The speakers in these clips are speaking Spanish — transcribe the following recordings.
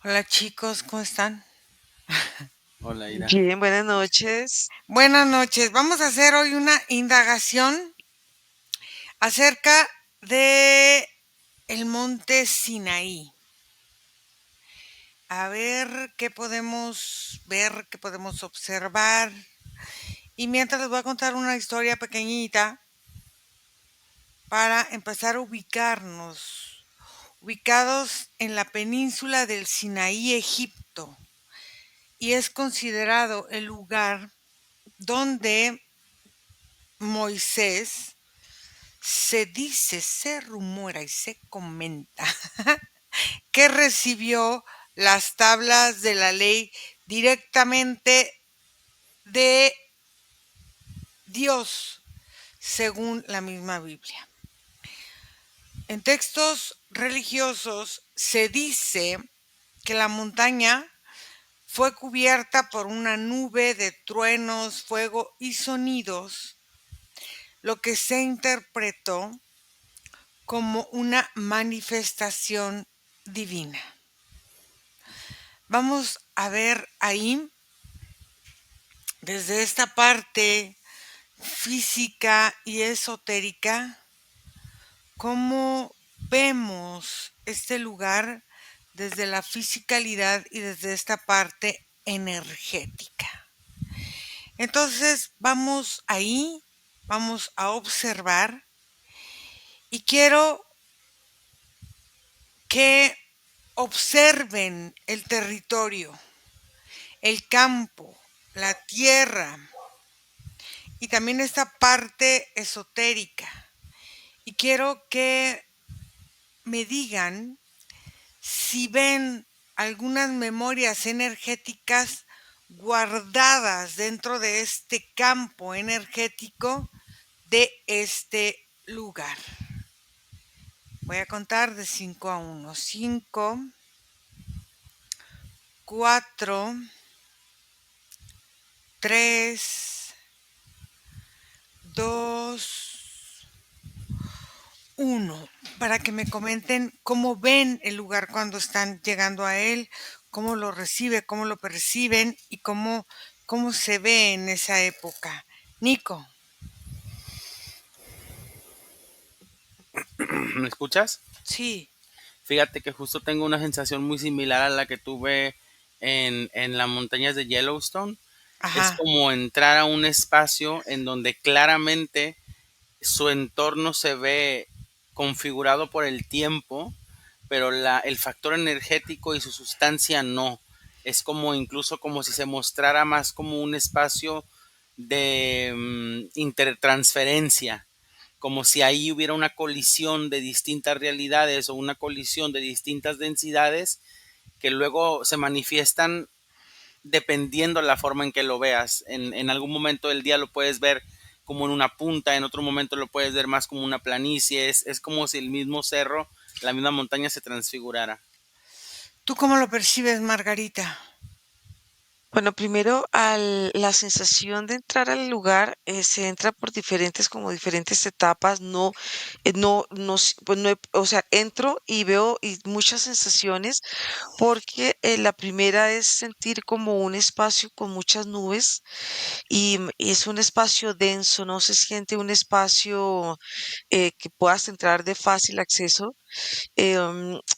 Hola chicos, ¿cómo están? Hola, Ira. Bien, buenas noches. Buenas noches. Vamos a hacer hoy una indagación acerca de el monte Sinaí. A ver qué podemos ver, qué podemos observar. Y mientras les voy a contar una historia pequeñita para empezar a ubicarnos. Ubicados en la península del Sinaí, Egipto. Y es considerado el lugar donde Moisés se dice, se rumora y se comenta que recibió las tablas de la ley directamente de Dios, según la misma Biblia. En textos religiosos se dice que la montaña fue cubierta por una nube de truenos, fuego y sonidos, lo que se interpretó como una manifestación divina. Vamos a ver ahí, desde esta parte física y esotérica, cómo vemos este lugar desde la fisicalidad y desde esta parte energética. Entonces vamos ahí, vamos a observar y quiero que observen el territorio, el campo, la tierra y también esta parte esotérica. Y quiero que me digan si ven algunas memorias energéticas guardadas dentro de este campo energético de este lugar. Voy a contar de 5 a 1. 5, 4, 3, 2, 1, para que me comenten cómo ven el lugar cuando están llegando a él, cómo lo recibe, cómo lo perciben y cómo se ve en esa época. Nico, ¿Me escuchas? sí, Fíjate que justo tengo una sensación muy similar a la que tuve en las montañas de Yellowstone. Es ajá, como entrar a un espacio en donde claramente su entorno se ve configurado por el tiempo, pero el factor energético y su sustancia no. Es como incluso como si se mostrara más como un espacio de intertransferencia, como si ahí hubiera una colisión de distintas realidades o una colisión de distintas densidades que luego se manifiestan dependiendo la forma en que lo veas. En algún momento del día lo puedes ver como en una punta, en otro momento lo puedes ver más como una planicie, es como si el mismo cerro, la misma montaña se transfigurara. ¿tú cómo lo percibes, Margarita? Bueno, primero la sensación de entrar al lugar se entra por diferentes etapas. No, pues no, o sea, entro y veo muchas sensaciones porque la primera es sentir como un espacio con muchas nubes y es un espacio denso, no se siente un espacio que puedas entrar de fácil acceso.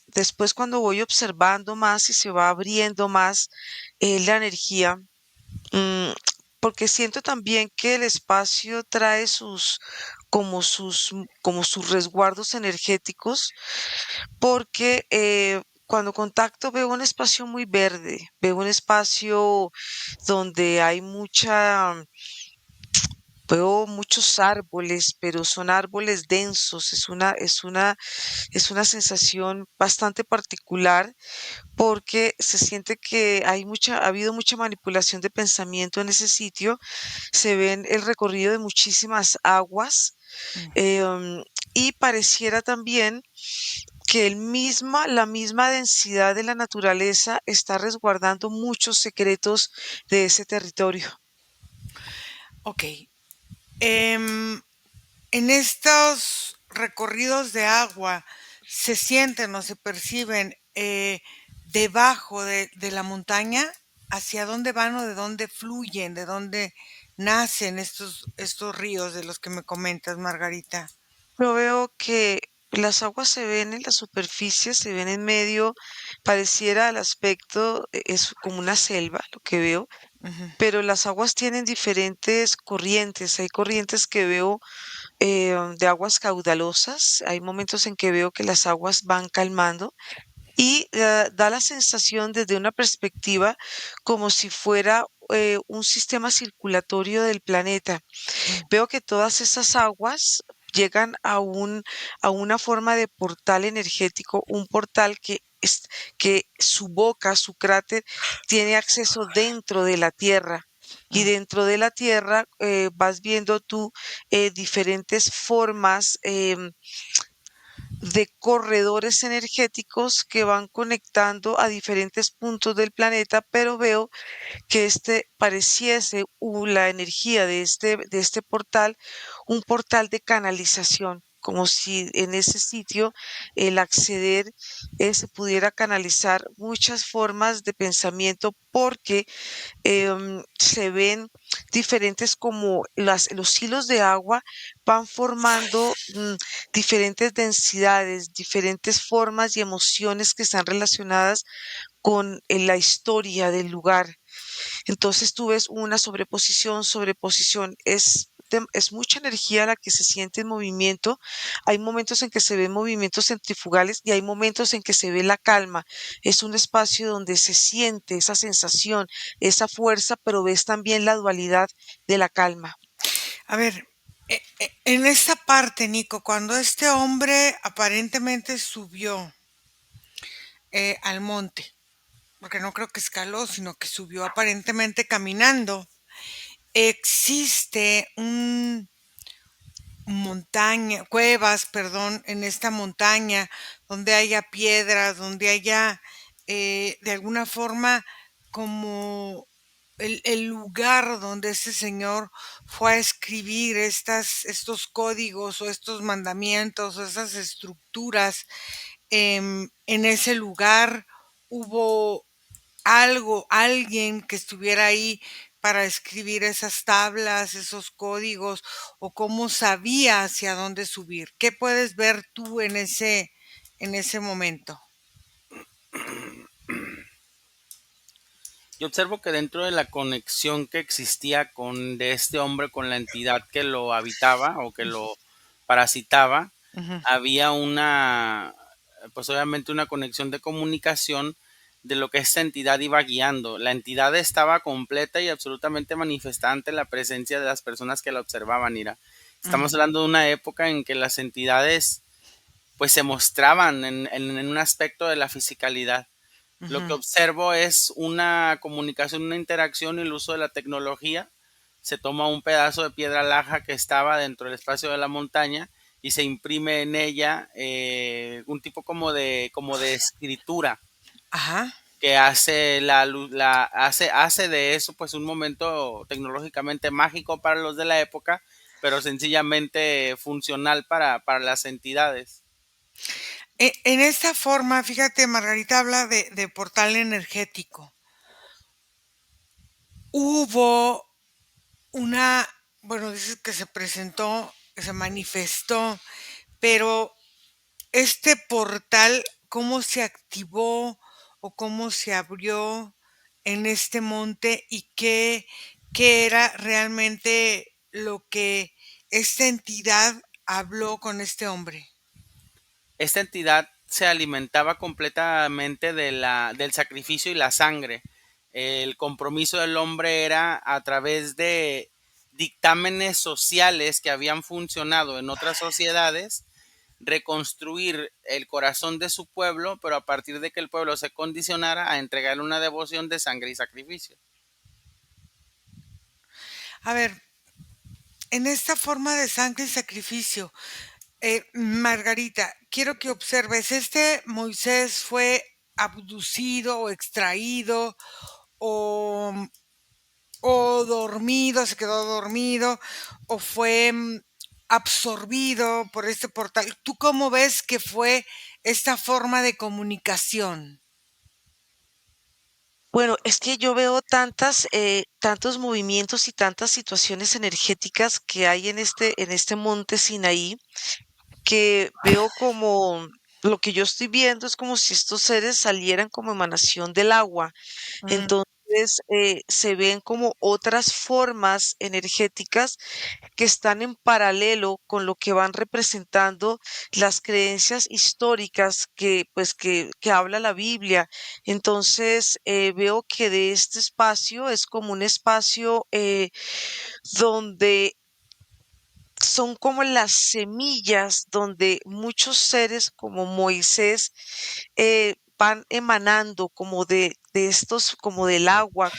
Después cuando voy observando más y se va abriendo más la energía, mm, porque siento también que el espacio trae como sus resguardos energéticos, porque cuando contacto veo un espacio muy verde, veo un espacio donde hay veo muchos árboles, pero son árboles densos, es una sensación bastante particular porque se siente que ha habido mucha manipulación de pensamiento en ese sitio. Se ven el recorrido de muchísimas aguas, Mm. y pareciera también que la misma densidad de la naturaleza está resguardando muchos secretos de ese territorio. Ok. Em, en estos recorridos de agua se sienten o se perciben debajo de la montaña, hacia dónde van o de dónde fluyen, de dónde nacen estos ríos de los que me comentas, Margarita. Yo veo que las aguas se ven en la superficie, se ven en medio, pareciera al aspecto, es como una selva, lo que veo, Ujú, pero las aguas tienen diferentes corrientes. Hay corrientes que veo de aguas caudalosas, hay momentos en que veo que las aguas van calmando y da la sensación desde una perspectiva como si fuera un sistema circulatorio del planeta. mm, Veo que todas esas aguas llegan a una forma de portal energético, un portal que su boca, su cráter, tiene acceso dentro de la Tierra. Y mm. dentro de la Tierra vas viendo tú diferentes formas de corredores energéticos que van conectando a diferentes puntos del planeta, pero veo que este pareciese la energía de este portal, un portal de canalización, como si en ese sitio el acceder se pudiera canalizar muchas formas de pensamiento porque se ven diferentes como los hilos de agua van formando diferentes densidades, diferentes formas y emociones que están relacionadas con la historia del lugar. Entonces tú ves una sobreposición, sobreposición. Es mucha energía la que se siente en movimiento. Hay momentos en que se ven movimientos centrifugales y hay momentos en que se ve la calma. Es un espacio donde se siente esa sensación, esa fuerza, pero ves también la dualidad de la calma. A ver, en esta parte, Nico, cuando este hombre aparentemente subió al monte, porque no creo que escaló, sino que subió aparentemente caminando, existe un montaña, cuevas, perdón, en esta montaña, donde haya piedras, donde haya de alguna forma como el lugar donde este señor fue a escribir estos códigos o estos mandamientos o esas estructuras. En ese lugar hubo algo, alguien que estuviera ahí para escribir esas tablas, esos códigos, o cómo sabía hacia dónde subir. ¿Qué puedes ver tú en ese momento? Yo observo que dentro de la conexión que existía de este hombre con la entidad que lo habitaba o que lo parasitaba, Ujú. había pues obviamente una conexión de comunicación de lo que esta entidad iba guiando. La entidad estaba completa y absolutamente manifestante en la presencia de las personas que la observaban, Ira. Estamos Mm, hablando de una época en que las entidades pues se mostraban en un aspecto de la fisicalidad. Lo que ujú. observo es una comunicación, una interacción y el uso de la tecnología. Se toma un pedazo de piedra laja que estaba dentro del espacio de la montaña y se imprime en ella un tipo como de escritura Ajá. que hace hace de eso pues un momento tecnológicamente mágico para los de la época, pero sencillamente funcional para las entidades. En esta forma, fíjate, Margarita habla de portal energético. Hubo una, bueno, dices que se presentó, que se manifestó, pero este portal, ¿cómo se activó o cómo se abrió en este monte y qué era realmente lo que esta entidad habló con este hombre? Esta entidad se alimentaba completamente del sacrificio y la sangre. El compromiso del hombre era a través de dictámenes sociales que habían funcionado en otras sociedades, reconstruir el corazón de su pueblo, pero a partir de que el pueblo se condicionara a entregarle una devoción de sangre y sacrificio. A ver, en esta forma de sangre y sacrificio, Margarita, quiero que observes, este Moisés fue abducido o extraído o o dormido, se quedó dormido, o fue absorbido por este portal. ¿Tú cómo ves que fue esta forma de comunicación? Bueno, es que yo veo tantos movimientos y tantas situaciones energéticas que hay en este monte Sinaí, que veo como lo que yo estoy viendo es como si estos seres salieran como emanación del agua. Mm, Entonces, se ven como otras formas energéticas que están en paralelo con lo que van representando las creencias históricas que habla la Biblia. Entonces, veo que de este espacio es como un espacio donde son como las semillas donde muchos seres como Moisés van emanando como de estos, como del agua,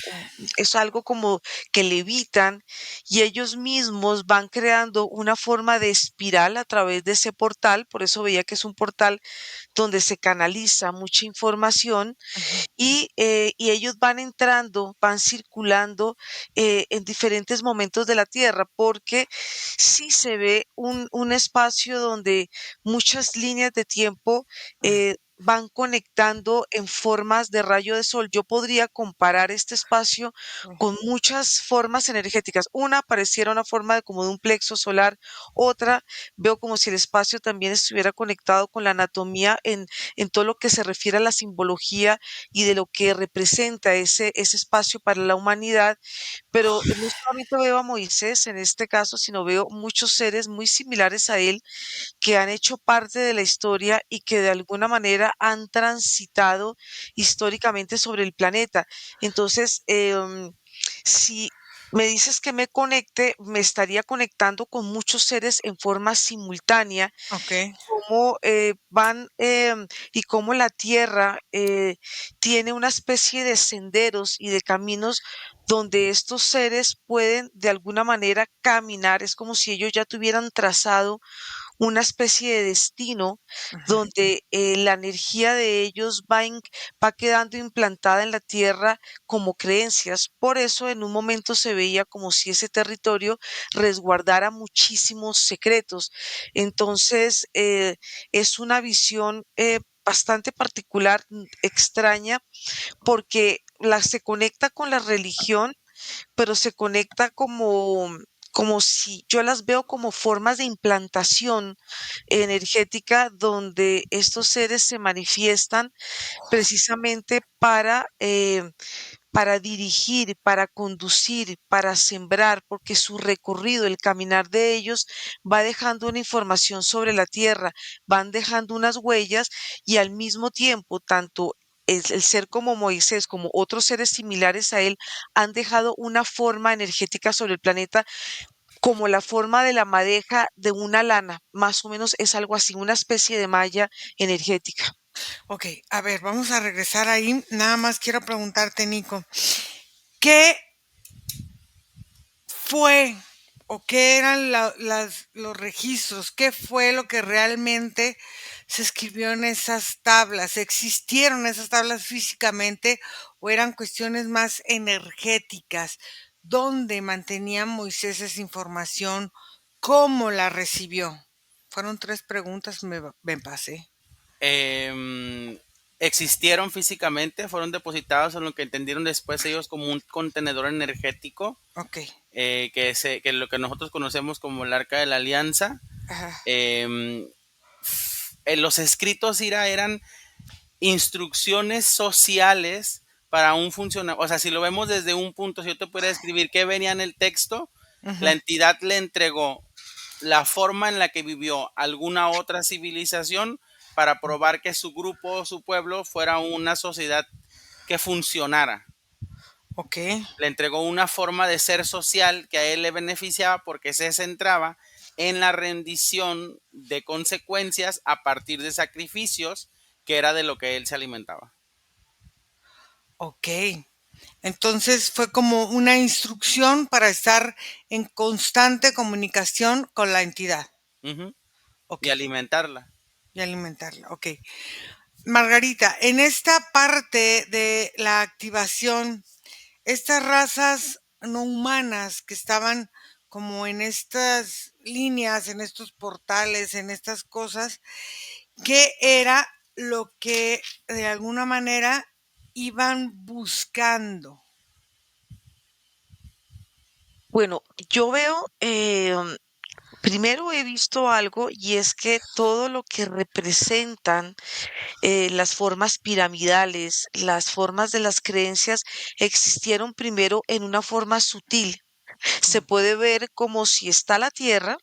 es algo como que levitan y ellos mismos van creando una forma de espiral a través de ese portal, por eso veía que es un portal donde se canaliza mucha información ujú, y ellos van entrando, van circulando en diferentes momentos de la Tierra, porque sí se ve un espacio donde muchas líneas de tiempo van conectando en formas de rayo de sol. Yo podría comparar este espacio ujú, con muchas formas energéticas. Una pareciera una forma de como de un plexo solar, otra veo como si el espacio también estuviera conectado con la anatomía en todo lo que se refiere a la simbología y de lo que representa ese espacio para la humanidad, pero no solamente veo a Moisés en este caso, sino veo muchos seres muy similares a él que han hecho parte de la historia y que de alguna manera han transitado históricamente sobre el planeta. Entonces, si me dices que me conecte, me estaría conectando con muchos seres en forma simultánea ok, cómo van y cómo la tierra tiene una especie de senderos y de caminos donde estos seres pueden de alguna manera caminar. Es como si ellos ya tuvieran trazado una especie de destino ujú, donde la energía de ellos va quedando implantada en la tierra como creencias. Por eso en un momento se veía como si ese territorio resguardara muchísimos secretos. Entonces, es una visión bastante particular, extraña, porque se conecta con la religión, pero se conecta como si yo las veo como formas de implantación energética donde estos seres se manifiestan precisamente para dirigir, para conducir, para sembrar, porque su recorrido, el caminar de ellos va dejando una información sobre la tierra, van dejando unas huellas y al mismo tiempo, tanto el ser como Moisés, como otros seres similares a él, han dejado una forma energética sobre el planeta como la forma de la madeja de una lana, más o menos es algo así, una especie de malla energética. ok. A ver, vamos a regresar ahí. Nada más quiero preguntarte, Nico, ¿qué fue o qué eran los registros? ¿Qué fue lo que realmente se escribió en esas tablas? ¿Existieron esas tablas físicamente o eran cuestiones más energéticas? ¿Dónde mantenía Moisés esa información? ¿Cómo la recibió? Fueron tres preguntas, me pasé. Em, Existieron físicamente, fueron depositados en lo que entendieron después ellos como un contenedor energético, Ok. que lo que nosotros conocemos como el Arca de la Alianza. Ajá. Em, en los escritos, Ira, eran instrucciones sociales para un funcionario. O sea, si lo vemos desde un punto, si yo te pudiera describir qué venía en el texto, la Ujú. entidad le entregó la forma en la que vivió alguna otra civilización para probar que su grupo o su pueblo fuera una sociedad que funcionara. Ok. Le entregó una forma de ser social que a él le beneficiaba porque se centraba en la rendición de consecuencias a partir de sacrificios, que era de lo que él se alimentaba. Ok. Entonces fue como una instrucción para estar en constante comunicación con la entidad. Ujú. Ok. Y alimentarla. Y alimentarla. Ok. Margarita, en esta parte de la activación, estas razas no humanas que estaban como en estas líneas, en estos portales, en estas cosas, ¿qué era lo que de alguna manera iban buscando? Bueno, yo veo, primero he visto algo y es que todo lo que representan las formas piramidales, las formas de las creencias, existieron primero en una forma sutil. Se puede ver como si está la Tierra,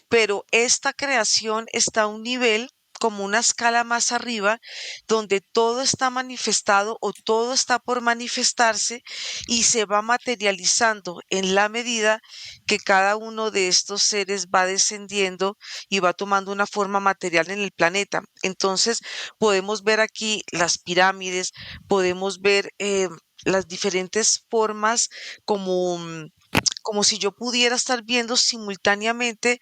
pero esta creación está a un nivel como una escala más arriba, donde todo está manifestado o todo está por manifestarse y se va materializando en la medida que cada uno de estos seres va descendiendo y va tomando una forma material en el planeta. Entonces, podemos ver aquí las pirámides, podemos ver las diferentes formas como como si yo pudiera estar viendo simultáneamente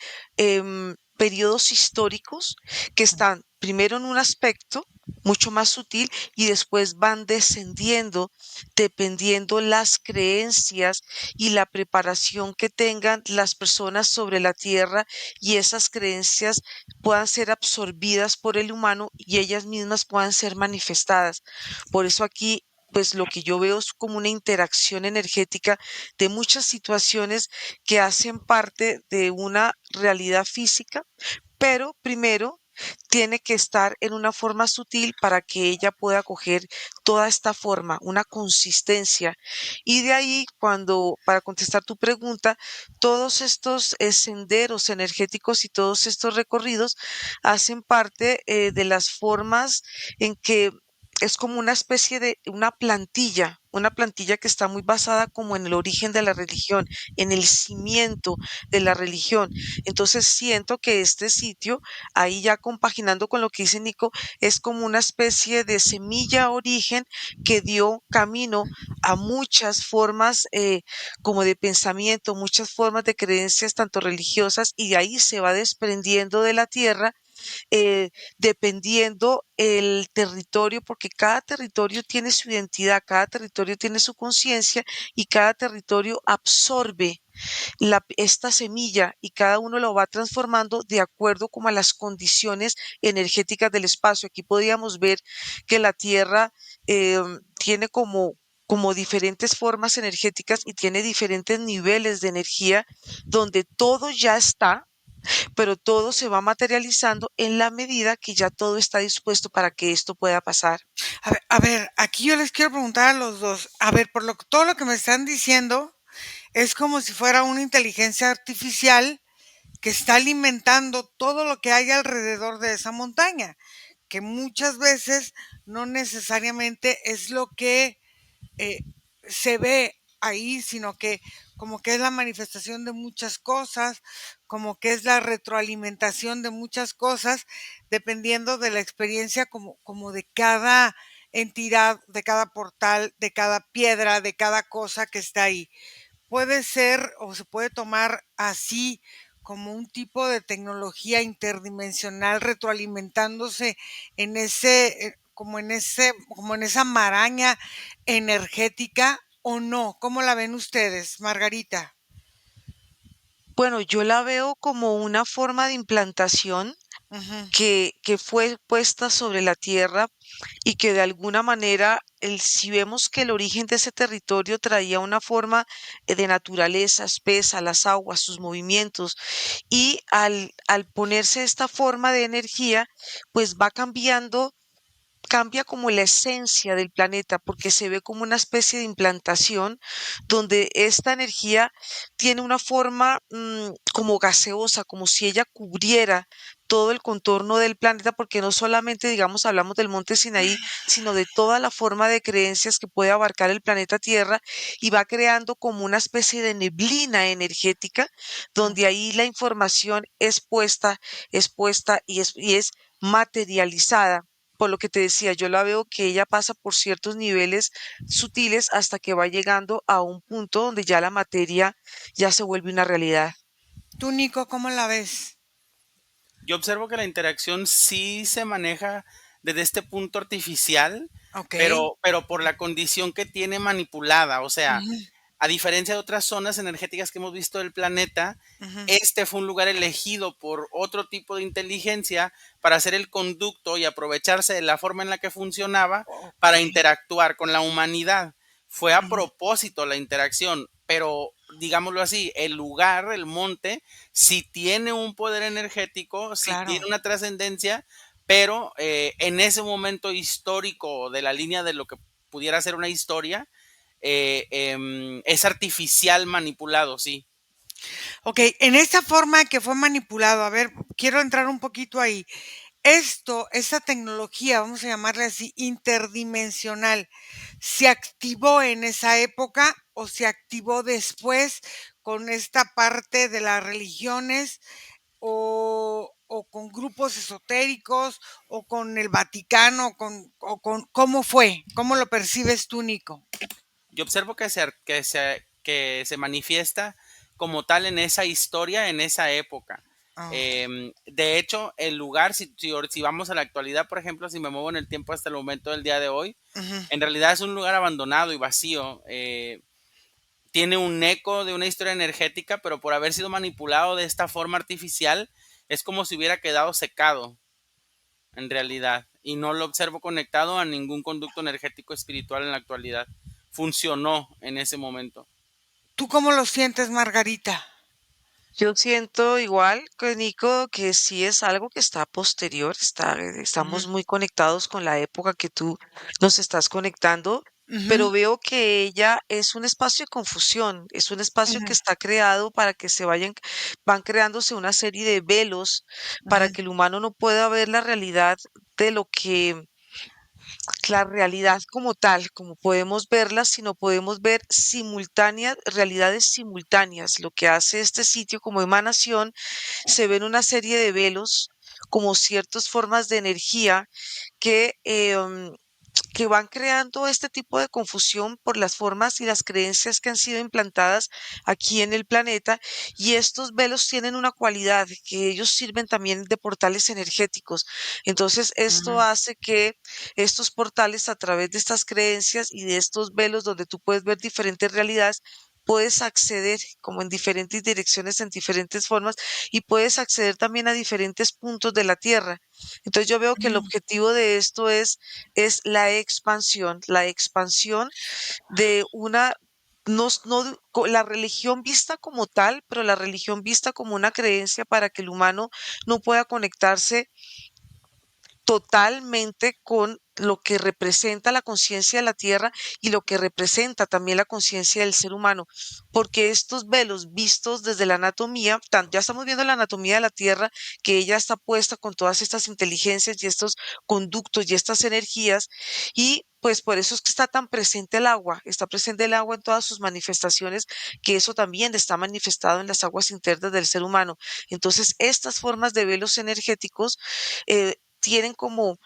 periodos históricos que están primero en un aspecto mucho más sutil y después van descendiendo dependiendo las creencias y la preparación que tengan las personas sobre la tierra y esas creencias puedan ser absorbidas por el humano y ellas mismas puedan ser manifestadas. Por eso aquí pues lo que yo veo es como una interacción energética de muchas situaciones que hacen parte de una realidad física, pero primero tiene que estar en una forma sutil para que ella pueda coger toda esta forma, una consistencia. Y de ahí, cuando, para contestar tu pregunta, todos estos senderos energéticos y todos estos recorridos hacen parte de las formas en que es como una especie de una plantilla que está muy basada como en el origen de la religión, en el cimiento de la religión. Entonces siento que este sitio, ahí ya compaginando con lo que dice Nico, es como una especie de semilla origen que dio camino a muchas formas como de pensamiento, muchas formas de creencias, tanto religiosas, y de ahí se va desprendiendo de la tierra dependiendo el territorio, porque cada territorio tiene su identidad, cada territorio tiene su conciencia y cada territorio absorbe esta semilla y cada uno lo va transformando de acuerdo como a las condiciones energéticas del espacio. Aquí podríamos ver que la Tierra tiene como diferentes formas energéticas y tiene diferentes niveles de energía donde todo ya está, pero todo se va materializando en la medida que ya todo está dispuesto para que esto pueda pasar. Aquí yo les quiero preguntar a los dos. A ver, todo lo que me están diciendo es como si fuera una inteligencia artificial que está alimentando todo lo que hay alrededor de esa montaña, que muchas veces no necesariamente es lo que eh, se ve ahí, sino que como que es la manifestación de muchas cosas, como que es la retroalimentación de muchas cosas, dependiendo de la experiencia como de cada entidad, de cada portal, de cada piedra, de cada cosa que está ahí. Puede ser o se puede tomar así como un tipo de tecnología interdimensional retroalimentándose en como en esa maraña energética o no. ¿Cómo la ven ustedes, Margarita? Bueno, yo la veo como una forma de implantación Ujú. que fue puesta sobre la tierra y que de alguna manera, si vemos que el origen de ese territorio traía una forma de naturaleza espesa, las aguas, sus movimientos, y al ponerse esta forma de energía, pues va cambiando, cambia como la esencia del planeta porque se ve como una especie de implantación donde esta energía tiene una forma como gaseosa, como si ella cubriera todo el contorno del planeta, porque no solamente, digamos, hablamos del monte Sinaí, sino de toda la forma de creencias que puede abarcar el planeta Tierra y va creando como una especie de neblina energética, donde ahí la información es puesta y es materializada. Por lo que te decía, yo la veo que ella pasa por ciertos niveles sutiles hasta que va llegando a un punto donde ya la materia ya se vuelve una realidad. Tú, Nico, ¿cómo la ves? Yo observo que la interacción sí se maneja desde este punto artificial, Ok. pero por la condición que tiene manipulada. O sea, Ujú. A diferencia de otras zonas energéticas que hemos visto del planeta, Ujú. este fue un lugar elegido por otro tipo de inteligencia para hacer el conducto y aprovecharse de la forma en la que funcionaba para Okey. interactuar con la humanidad. Fue a Ujú. propósito la interacción, pero digámoslo así, el lugar, el monte, sí tiene un poder energético, sí tiene Claro. una trascendencia, pero en ese momento histórico de la línea de lo que pudiera ser una historia, es artificial manipulado, sí. Okey, en esta forma que fue manipulado, a ver, quiero entrar un poquito ahí. Esta tecnología, vamos a llamarle así, interdimensional, ¿se activó en esa época o se activó después con esta parte de las religiones o con grupos esotéricos o con el Vaticano, con cómo fue? ¿Cómo lo percibes tú, Nico? Yo observo que se manifiesta como tal en esa historia, en esa época. Ah, De hecho, el lugar, si vamos a la actualidad, por ejemplo, si me muevo en el tiempo hasta el momento del día de hoy, ujú, en realidad es un lugar abandonado y vacío. Tiene un eco de una historia energética, pero por haber sido manipulado de esta forma artificial, es como si hubiera quedado secado en realidad, y no lo observo conectado a ningún conducto energético espiritual en la actualidad. Funcionó en ese momento. ¿tú cómo lo sientes, Margarita? Yo siento igual que Nico que sí es algo que está posterior, Ujú, estamos muy conectados con la época que tú nos estás conectando, ujú, pero veo que ella es un espacio de confusión, es un espacio ujú, que está creado para que van creándose una serie de velos para ujú, que el humano no pueda ver la realidad de lo que la realidad como tal, como podemos verla, sino podemos ver realidades simultáneas. Lo que hace este sitio como emanación, se ven una serie de velos, como ciertas formas de energía que, que van creando este tipo de confusión por las formas y las creencias que han sido implantadas aquí en el planeta. Y estos velos tienen una cualidad, que ellos sirven también de portales energéticos. Entonces, esto ujú, hace que estos portales, a través de estas creencias y de estos velos donde tú puedes ver diferentes realidades, puedes acceder como en diferentes direcciones, en diferentes formas, y puedes acceder también a diferentes puntos de la Tierra. Entonces yo veo que el ujú. objetivo de esto es la expansión de una, no, la religión vista como tal, pero la religión vista como una creencia para que el humano no pueda conectarse totalmente con lo que representa la conciencia de la Tierra y lo que representa también la conciencia del ser humano, porque estos velos vistos desde la anatomía, ya estamos viendo la anatomía de la Tierra, que ella está puesta con todas estas inteligencias y estos conductos y estas energías, y pues por eso es que está tan presente el agua, está presente el agua en todas sus manifestaciones, que eso también está manifestado en las aguas internas del ser humano. Entonces, estas formas de velos energéticos tienen como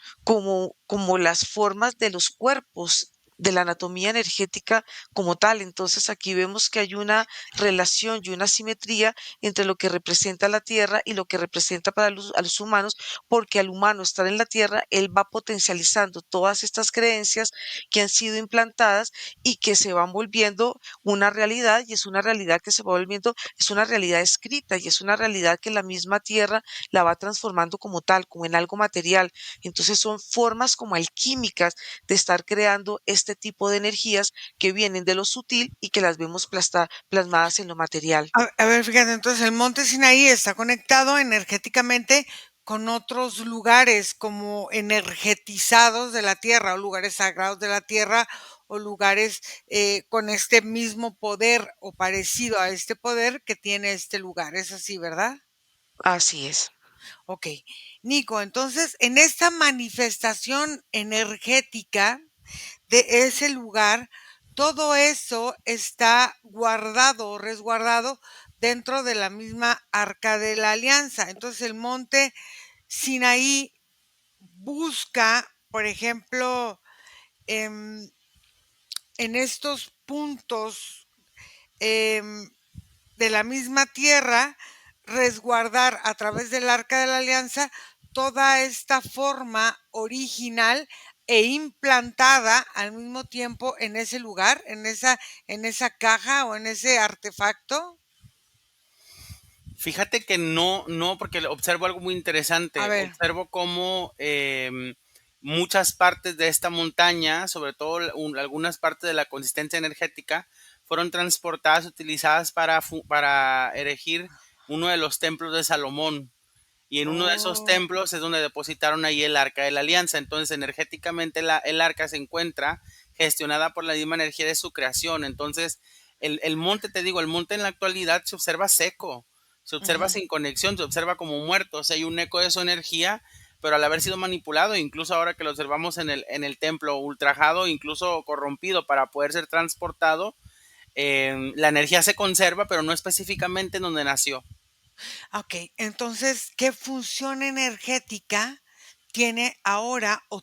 las formas de los cuerpos de la anatomía energética como tal. Entonces aquí vemos que hay una relación y una simetría entre lo que representa la Tierra y lo que representa para a los humanos, porque al humano estar en la Tierra, él va potencializando todas estas creencias que han sido implantadas y que se van volviendo una realidad, y es una realidad que se va volviendo, es una realidad escrita y es una realidad que la misma Tierra la va transformando como tal, como en algo material. Entonces son formas como alquímicas de estar creando este tipo de energías que vienen de lo sutil y que las vemos plasmadas en lo material. A ver, fíjate, entonces el monte Sinaí está conectado energéticamente con otros lugares como energetizados de la tierra, o lugares sagrados de la tierra, o lugares con este mismo poder o parecido a este poder que tiene este lugar. Es así, ¿verdad? Así es. Ok. Nico, entonces en esta manifestación energética de ese lugar, todo eso está guardado o resguardado dentro de la misma arca de la alianza. Entonces el monte Sinaí busca, por ejemplo, em, en estos puntos em, de la misma tierra, resguardar a través del arca de la alianza toda esta forma original e implantada al mismo tiempo en ese lugar, en esa caja o en ese artefacto? Fíjate que no, no, porque observo algo muy A interesante. ver, Observo cómo muchas partes de esta montaña, sobre todo algunas partes de la consistencia energética, fueron transportadas, utilizadas para erigir uno de los templos de Salomón. Y en uno de esos oh, templos es donde depositaron ahí el arca de la alianza. Entonces, energéticamente el arca se encuentra gestionada por la misma energía de su creación. Entonces, el monte, te digo, el monte en la actualidad se observa seco, se observa ujú. sin conexión, se observa como muerto. O sea, hay un eco de su energía, pero al haber sido manipulado, incluso ahora que lo observamos en el templo, ultrajado, incluso corrompido para poder ser transportado, la energía se conserva, pero no específicamente en donde nació. Ok, entonces, ¿qué función energética tiene ahora o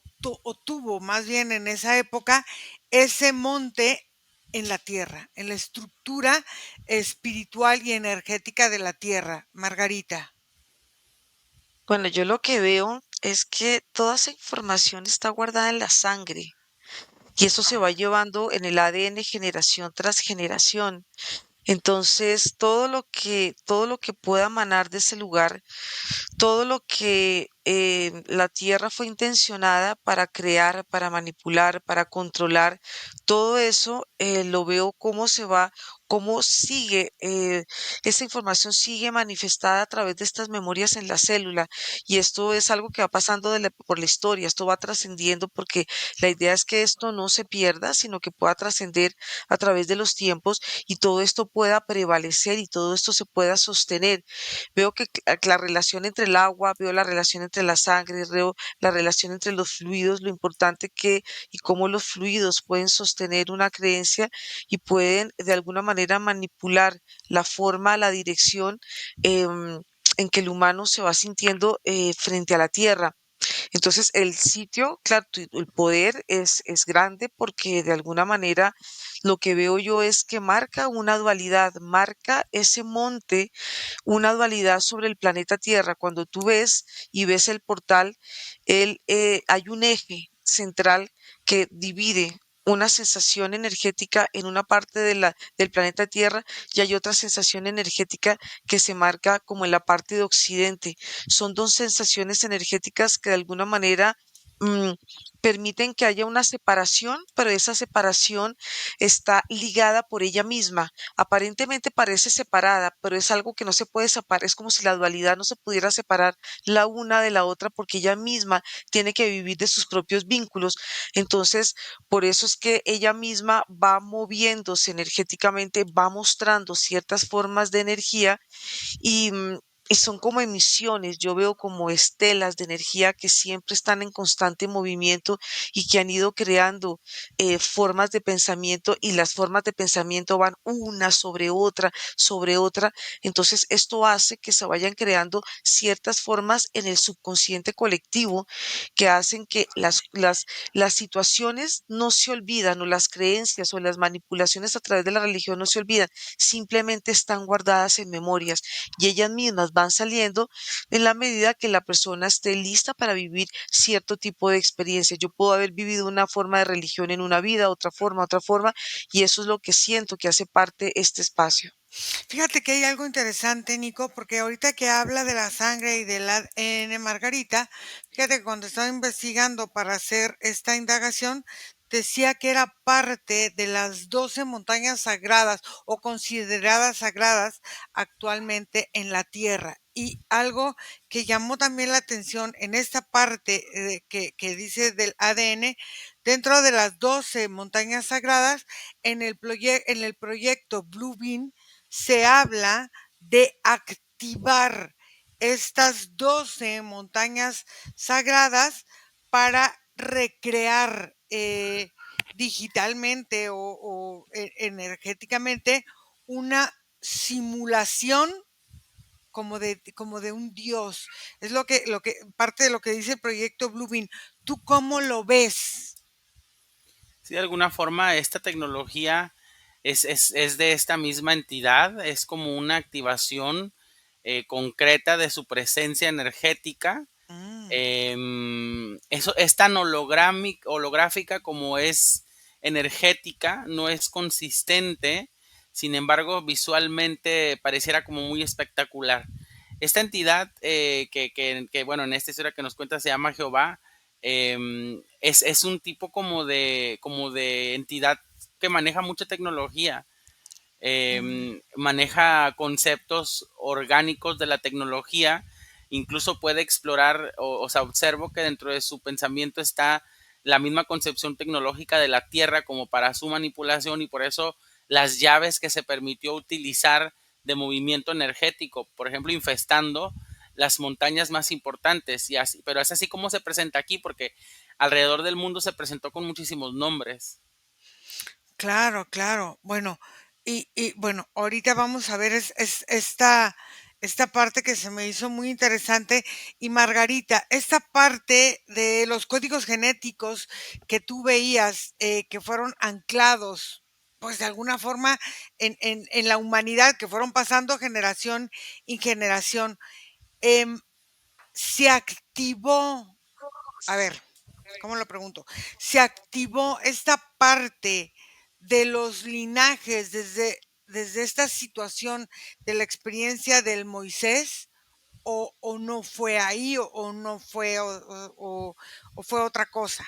tuvo más bien en esa época ese monte en la Tierra, en la estructura espiritual y energética de la Tierra, Margarita? Bueno, yo lo que veo es que toda esa información está guardada en la sangre y eso se va llevando en el ADN generación tras generación. Entonces, todo lo que pueda manar de ese lugar, todo lo que la tierra fue intencionada para crear, para manipular, para controlar, todo eso lo veo cómo se va, cómo sigue, esa información sigue manifestada a través de estas memorias en la célula. Y esto es algo que va pasando por la historia, esto va trascendiendo porque la idea es que esto no se pierda, sino que pueda trascender a través de los tiempos y todo esto pueda prevalecer y todo esto se pueda sostener. Veo que la relación entre el agua, veo la relación entre la sangre, veo la relación entre los fluidos, lo importante que y cómo los fluidos pueden sostener una creencia y pueden de alguna manera manipular la forma, la dirección en que el humano se va sintiendo frente a la tierra. Entonces, el sitio, claro, el poder es grande porque de alguna manera lo que veo yo es que marca una dualidad, marca ese monte una dualidad sobre el planeta Tierra. Cuando tú ves y ves el portal, hay un eje central que divide una sensación energética en una parte del planeta Tierra y hay otra sensación energética que se marca como en la parte de Occidente. Son dos sensaciones energéticas que de alguna manera mm, permiten que haya una separación, pero esa separación está ligada por ella misma. Aparentemente parece separada, pero es algo que no se puede separar. Es como si la dualidad no se pudiera separar la una de la otra porque ella misma tiene que vivir de sus propios vínculos. Entonces, por eso es que ella misma va moviéndose energéticamente, va mostrando ciertas formas de energía y, y son como emisiones, yo veo como estelas de energía que siempre están en constante movimiento y que han ido creando formas de pensamiento y las formas de pensamiento van una sobre otra, sobre otra. Entonces, esto hace que se vayan creando ciertas formas en el subconsciente colectivo que hacen que las situaciones no se olvidan o las creencias o las manipulaciones a través de la religión no se olvidan, simplemente están guardadas en memorias y ellas mismas van saliendo en la medida que la persona esté lista para vivir cierto tipo de experiencia. Yo puedo haber vivido una forma de religión en una vida, otra forma, y eso es lo que siento que hace parte este espacio. Fíjate que hay algo interesante, Nico, porque ahorita que habla de la sangre y del ADN, Margarita, fíjate que cuando estaba investigando para hacer esta indagación, decía que era parte de las 12 montañas sagradas o consideradas sagradas actualmente en la Tierra. Y algo que llamó también la atención en esta parte que dice del ADN, dentro de las 12 montañas sagradas, en el proyecto Blue Beam, se habla de activar estas 12 montañas sagradas para recrear digitalmente o energéticamente una simulación como de un dios. Es parte de lo que dice el proyecto Bluebeam. ¿Tú cómo lo ves? Sí, de alguna forma esta tecnología es de esta misma entidad, es como una activación concreta de su presencia energética. Eso es tan holográfica como es energética, no es consistente, sin embargo, visualmente pareciera como muy espectacular. Esta entidad bueno, en esta historia que nos cuenta se llama Jehová, es un tipo como de entidad que maneja mucha tecnología, Mm, maneja conceptos orgánicos de la tecnología, incluso puede explorar, o sea, observo que dentro de su pensamiento está la misma concepción tecnológica de la Tierra como para su manipulación y por eso las llaves que se permitió utilizar de movimiento energético, por ejemplo, infestando las montañas más importantes, y así, pero es así como se presenta aquí, porque alrededor del mundo se presentó con muchísimos nombres. claro, claro. Bueno, y bueno, ahorita vamos a ver esta parte que se me hizo muy interesante. Y Margarita, esta parte de los códigos genéticos que tú veías, que fueron anclados, pues de alguna forma en la humanidad, que fueron pasando generación y generación, em, se activó, a ver, ¿cómo lo pregunto? ¿Se activó esta parte de los linajes desde esta situación de la experiencia del Moisés? ¿O no fue ahí? ¿O no fue? ¿O fue otra cosa?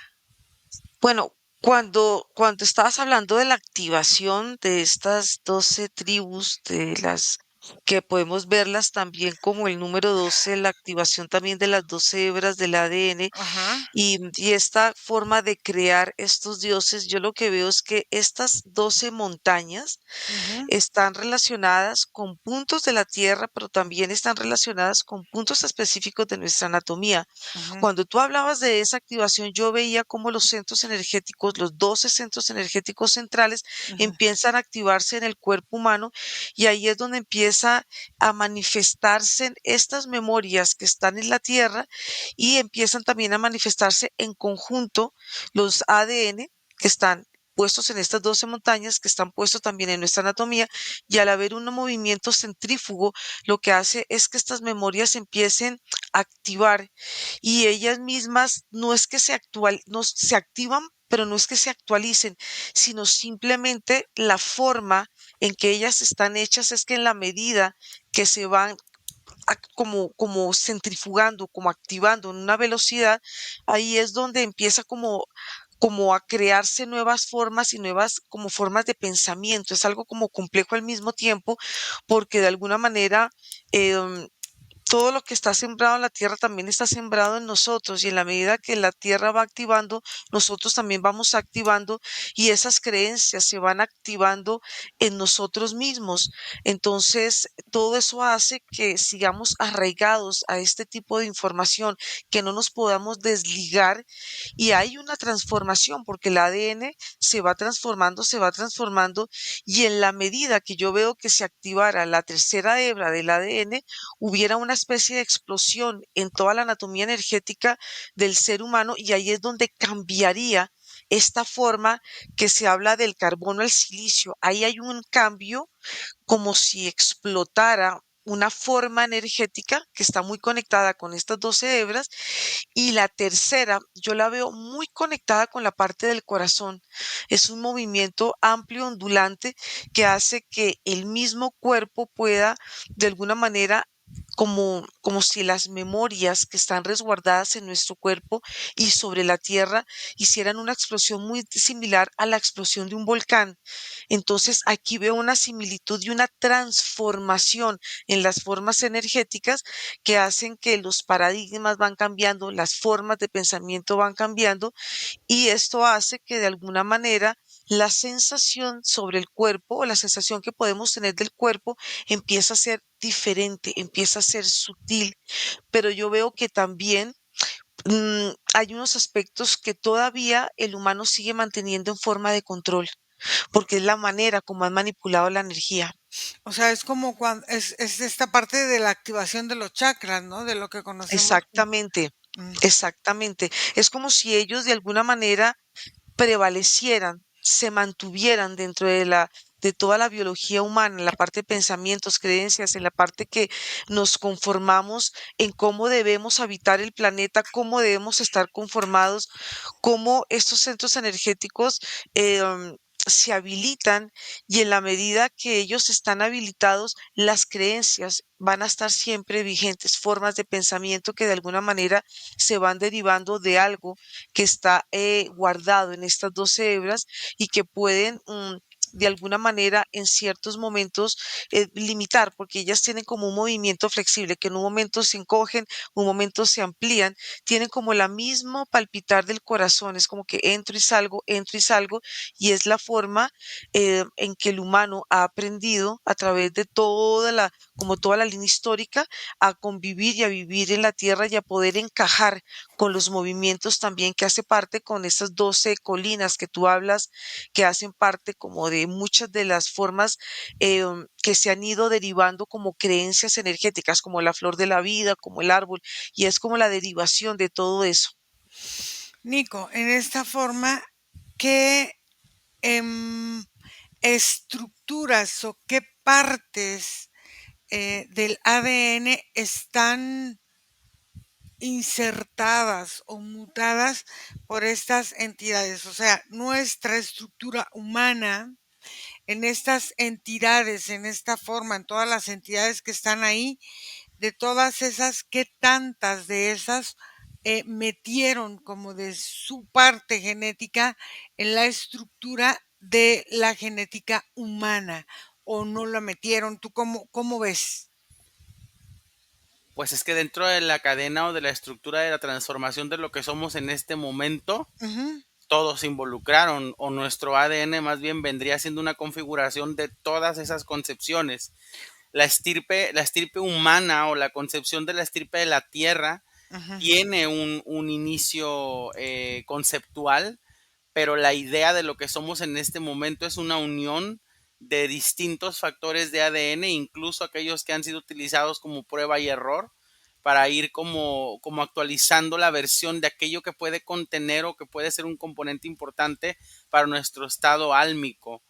Bueno, cuando estabas hablando de la activación de estas 12 tribus, de las que podemos verlas también como el número 12, la activación también de las 12 hebras del ADN Ajá. y esta forma de crear estos dioses, yo lo que veo es que estas 12 montañas Ujú, están relacionadas con puntos de la Tierra, pero también están relacionadas con puntos específicos de nuestra anatomía. ujú, Cuando tú hablabas de esa activación, yo veía cómo los centros energéticos, los 12 centros energéticos centrales, ujú, empiezan a activarse en el cuerpo humano y ahí es donde empieza a manifestarse estas memorias que están en la Tierra y empiezan también a manifestarse en conjunto los ADN que están puestos en estas 12 montañas, que están puestos también en nuestra anatomía, y al haber un movimiento centrífugo, lo que hace es que estas memorias empiecen a activar y ellas mismas no es que no se activan, pero no es que se actualicen, sino simplemente la forma en que ellas están hechas es que en la medida que se van como centrifugando, como activando en una velocidad, ahí es donde empieza como a crearse nuevas formas y nuevas como formas de pensamiento. Es algo como complejo al mismo tiempo, porque de alguna manera em, todo lo que está sembrado en la tierra también está sembrado en nosotros y en la medida que la tierra va activando, nosotros también vamos activando y esas creencias se van activando en nosotros mismos. Entonces, todo eso hace que sigamos arraigados a este tipo de información, que no nos podamos desligar y hay una transformación porque el ADN se va transformando y en la medida que yo veo que se activara la tercera hebra del ADN, hubiera una especie de explosión en toda la anatomía energética del ser humano y ahí es donde cambiaría esta forma que se habla del carbono al silicio. Ahí hay un cambio como si explotara una forma energética que está muy conectada con estas 12 hebras y la tercera yo la veo muy conectada con la parte del corazón. Es un movimiento amplio, ondulante, que hace que el mismo cuerpo pueda de alguna manera como si las memorias que están resguardadas en nuestro cuerpo y sobre la tierra hicieran una explosión muy similar a la explosión de un volcán. Entonces aquí veo una similitud y una transformación en las formas energéticas que hacen que los paradigmas van cambiando, las formas de pensamiento van cambiando y esto hace que de alguna manera la sensación sobre el cuerpo o la sensación que podemos tener del cuerpo empieza a ser diferente, empieza a ser sutil, pero yo veo que también hay unos aspectos que todavía el humano sigue manteniendo en forma de control, porque es la manera como han manipulado la energía. o sea, es como cuando es esta parte de la activación de los chakras, ¿no? De lo que conocemos. Exactamente, Mm, exactamente. Es como si ellos de alguna manera prevalecieran, se mantuvieran de toda la biología humana, en la parte de pensamientos, creencias, en la parte que nos conformamos en cómo debemos habitar el planeta, cómo debemos estar conformados, cómo estos centros energéticos se habilitan y en la medida que ellos están habilitados, las creencias van a estar siempre vigentes, formas de pensamiento que de alguna manera se van derivando de algo que está guardado en estas 12 hebras y que pueden de alguna manera en ciertos momentos limitar, porque ellas tienen como un movimiento flexible, que en un momento se encogen, un momento se amplían, tienen como la mismo palpitar del corazón, es como que entro y salgo, y es la forma en que el humano ha aprendido a través de como toda la línea histórica, a convivir y a vivir en la tierra y a poder encajar con los movimientos también que hace parte con esas 12 colinas que tú hablas, que hacen parte como de muchas de las formas que se han ido derivando como creencias energéticas, como la flor de la vida, como el árbol, y es como la derivación de todo eso. Nico, en esta forma, ¿qué estructuras o qué partes del ADN están insertadas o mutadas por estas entidades? O sea, nuestra estructura humana en estas entidades, en esta forma, en todas las entidades que están ahí, de todas esas, ¿qué tantas de esas metieron como de su parte genética en la estructura de la genética humana o no la metieron? ¿Tú cómo ves? Pues es que dentro de la cadena o de la estructura de la transformación de lo que somos en este momento, Ujú, todos se involucraron, o nuestro ADN más bien vendría siendo una configuración de todas esas concepciones. La estirpe humana o la concepción de la estirpe de la Tierra ujú. tiene un inicio conceptual, pero la idea de lo que somos en este momento es una unión de distintos factores de ADN, incluso aquellos que han sido utilizados como prueba y error, para ir como actualizando la versión de aquello que puede contener o que puede ser un componente importante para nuestro estado álmico.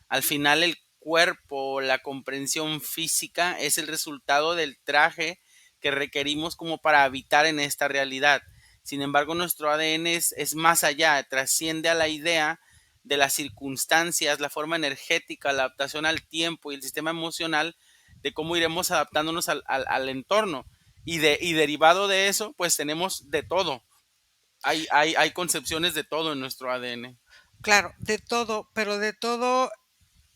Al final el cuerpo, la comprensión física es el resultado del traje que requerimos como para habitar en esta realidad. Sin embargo, nuestro ADN es más allá, trasciende a la idea de las circunstancias, la forma energética, la adaptación al tiempo y el sistema emocional de cómo iremos adaptándonos al entorno. Y derivado de eso, pues tenemos de todo. Hay concepciones de todo en nuestro ADN. Claro, de todo, pero de todo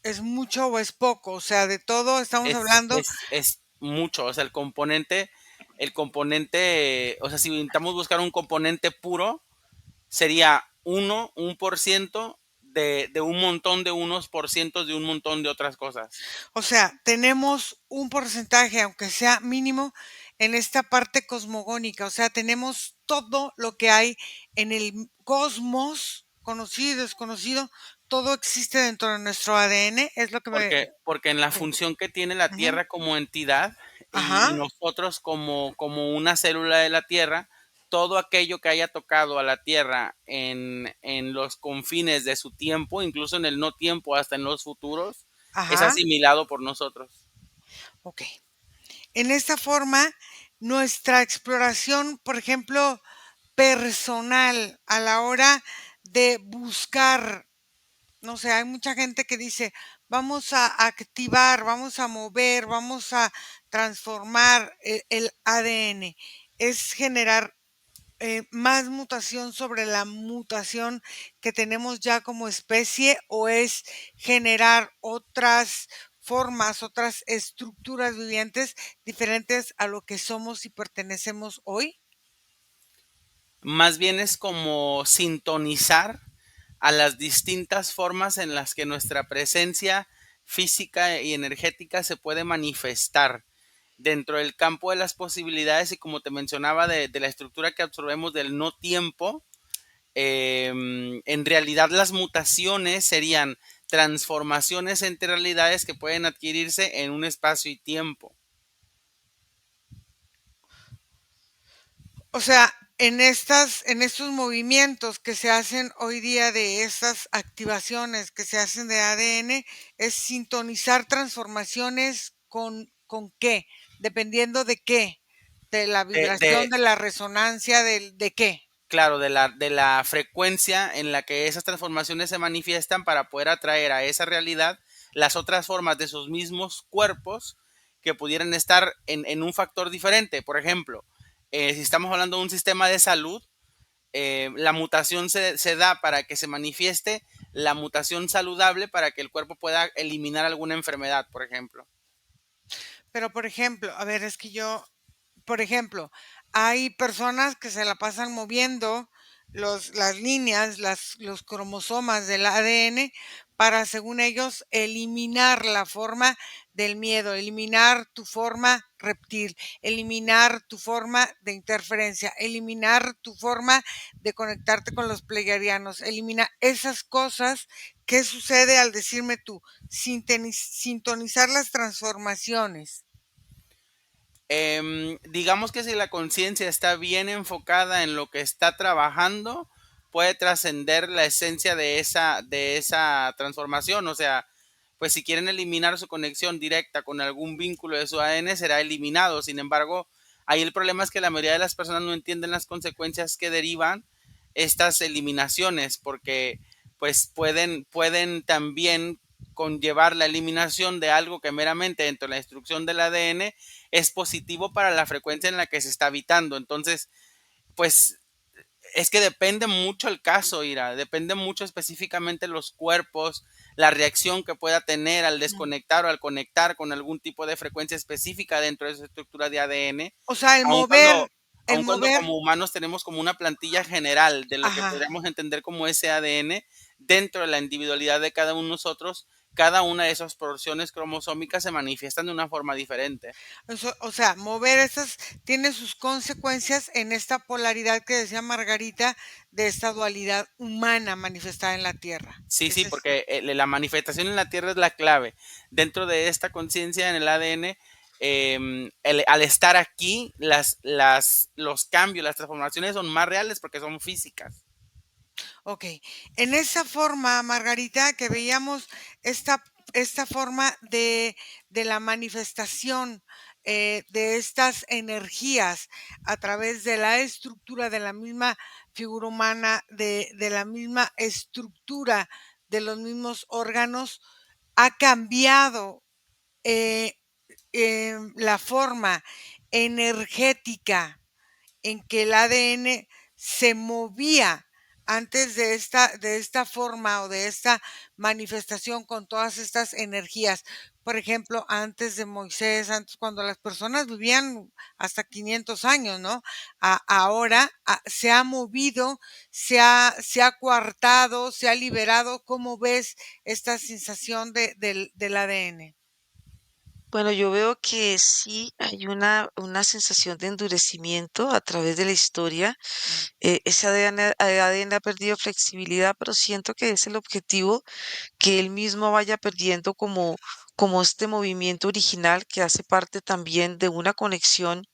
es mucho o es poco. O sea, de todo estamos hablando. Es mucho, o sea, el componente, o sea, si intentamos buscar un componente puro, sería un por ciento de un montón de unos por cientos de un montón de otras cosas. O sea, tenemos un porcentaje, aunque sea mínimo, en esta parte cosmogónica. O sea, tenemos todo lo que hay en el cosmos, conocido y desconocido, todo existe dentro de nuestro ADN. Es lo que me... Porque en la Sí. función que tiene la Ujú. Tierra como entidad y Ajá, nosotros como una célula de la Tierra, todo aquello que haya tocado a la Tierra en los confines de su tiempo, incluso en el no tiempo, hasta en los futuros, es ajá. asimilado por nosotros. Ok. En esta forma, nuestra exploración, por ejemplo, personal a la hora de buscar, no sé, hay mucha gente que dice, vamos a activar, vamos a mover, vamos a transformar el ADN. Es generar más mutación sobre la mutación que tenemos ya como especie o es generar otras formas, otras estructuras vivientes diferentes a lo que somos y pertenecemos hoy. Más bien es como sintonizar a las distintas formas en las que nuestra presencia física y energética se puede manifestar dentro del campo de las posibilidades y como te mencionaba de la estructura que absorbemos del no tiempo. En realidad las mutaciones serían transformaciones entre realidades que pueden adquirirse en un espacio y tiempo. O sea, en estos movimientos que se hacen hoy día de estas activaciones que se hacen de ADN, es sintonizar transformaciones con qué, dependiendo de qué, de la vibración, De de la resonancia, de qué. claro, de la frecuencia en la que esas transformaciones se manifiestan para poder atraer a esa realidad las otras formas de esos mismos cuerpos que pudieran estar en un factor diferente. Por ejemplo, si estamos hablando de un sistema de salud, la mutación se da para que se manifieste la mutación saludable para que el cuerpo pueda eliminar alguna enfermedad, por ejemplo. Pero, por ejemplo, a ver, es que yo, por ejemplo, hay personas que se la pasan moviendo las líneas, los cromosomas del ADN para, según ellos, eliminar la forma del miedo, eliminar tu forma reptil, eliminar tu forma de interferencia, eliminar tu forma de conectarte con los pleiadianos, elimina esas cosas. ¿Qué sucede al decirme tú? Sintonizar las transformaciones. Digamos que si la conciencia está bien enfocada en lo que está trabajando, puede trascender la esencia de esa transformación. O sea, pues si quieren eliminar su conexión directa con algún vínculo de su ADN, será eliminado. Sin embargo, ahí el problema es que la mayoría de las personas no entienden las consecuencias que derivan estas eliminaciones, porque pues pueden también conllevar la eliminación de algo que meramente dentro de la instrucción del ADN es positivo para la frecuencia en la que se está habitando. Entonces, pues es que depende mucho el caso, Ira, depende mucho específicamente los cuerpos, la reacción que pueda tener al desconectar o al conectar con algún tipo de frecuencia específica dentro de su estructura de ADN, O sea, aun cuando, el aun cuando mover, como humanos tenemos como una plantilla general de lo que ajá. podríamos entender como ese ADN dentro de la individualidad de cada uno de nosotros, cada una de esas porciones cromosómicas se manifiestan de una forma diferente. O sea, mover esas tiene sus consecuencias en esta polaridad que decía Margarita de esta dualidad humana manifestada en la Tierra. Sí, sí, Ese es, porque la manifestación en la Tierra es la clave. Dentro de esta conciencia en el ADN, al estar aquí, los cambios, las transformaciones son más reales porque son físicas. ok. En esa forma, Margarita, que veíamos esta forma de la manifestación de estas energías a través de la estructura de la misma figura humana, de la misma estructura de los mismos órganos, ha cambiado eh, la forma energética en que el ADN se movía antes de esta forma o de esta manifestación con todas estas energías. Por ejemplo, antes de Moisés, antes cuando las personas vivían hasta 500 años, ¿no? Ahora se ha movido, se ha coartado, se ha liberado. ¿Cómo ves esta sensación del ADN? Bueno, yo veo que sí hay una sensación de endurecimiento a través de la historia. Mm, Ese ADN ha perdido flexibilidad, pero siento que es el objetivo que él mismo vaya perdiendo como este movimiento original que hace parte también de una conexión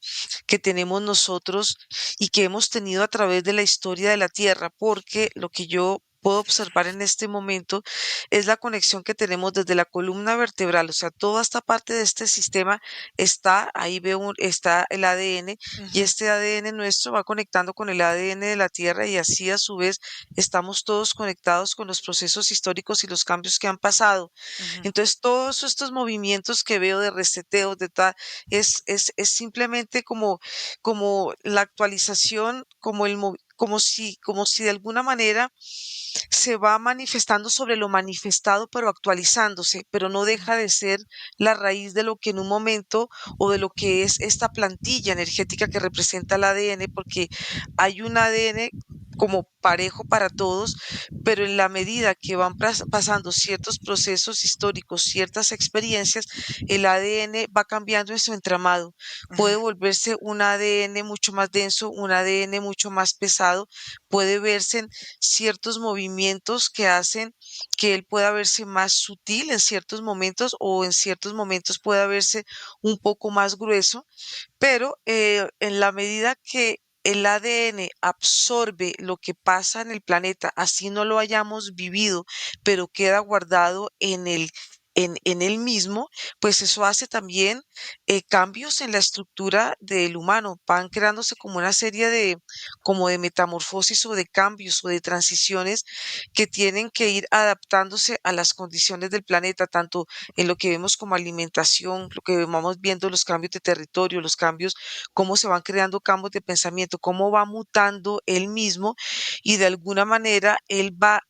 que tenemos nosotros y que hemos tenido a través de la historia de la Tierra, porque lo que yo puedo observar en este momento es la conexión que tenemos desde la columna vertebral, o sea, toda esta parte de este sistema está, ahí veo, está el ADN y ujú, este ADN nuestro va conectando con el ADN de la Tierra y así a su vez estamos todos conectados con los procesos históricos y los cambios que han pasado. ujú, Entonces, todos estos movimientos que veo de reseteo, es simplemente como la actualización, como si de alguna manera se va manifestando sobre lo manifestado, pero actualizándose, pero no ujú, deja de ser la raíz de lo que en un momento o de lo que es esta plantilla energética que representa el ADN, porque hay un ADN como parejo para todos, pero en la medida que van pasando ciertos procesos históricos, ciertas experiencias, el ADN va cambiando en su entramado. ujú, Puede volverse un ADN mucho más denso, un ADN mucho más pesado, puede verse en ciertos movimientos que hacen que él pueda verse más sutil en ciertos momentos o en ciertos momentos pueda verse un poco más grueso, pero en la medida que el ADN absorbe lo que pasa en el planeta, así no lo hayamos vivido, pero queda guardado en él mismo, pues eso hace también cambios en la estructura del humano. Van creándose como una serie como de metamorfosis o de cambios o de transiciones que tienen que ir adaptándose a las condiciones del planeta, tanto en lo que vemos como alimentación, lo que vamos viendo, los cambios de territorio, los cambios, cómo se van creando cambios de pensamiento, cómo va mutando él mismo y de alguna manera él va,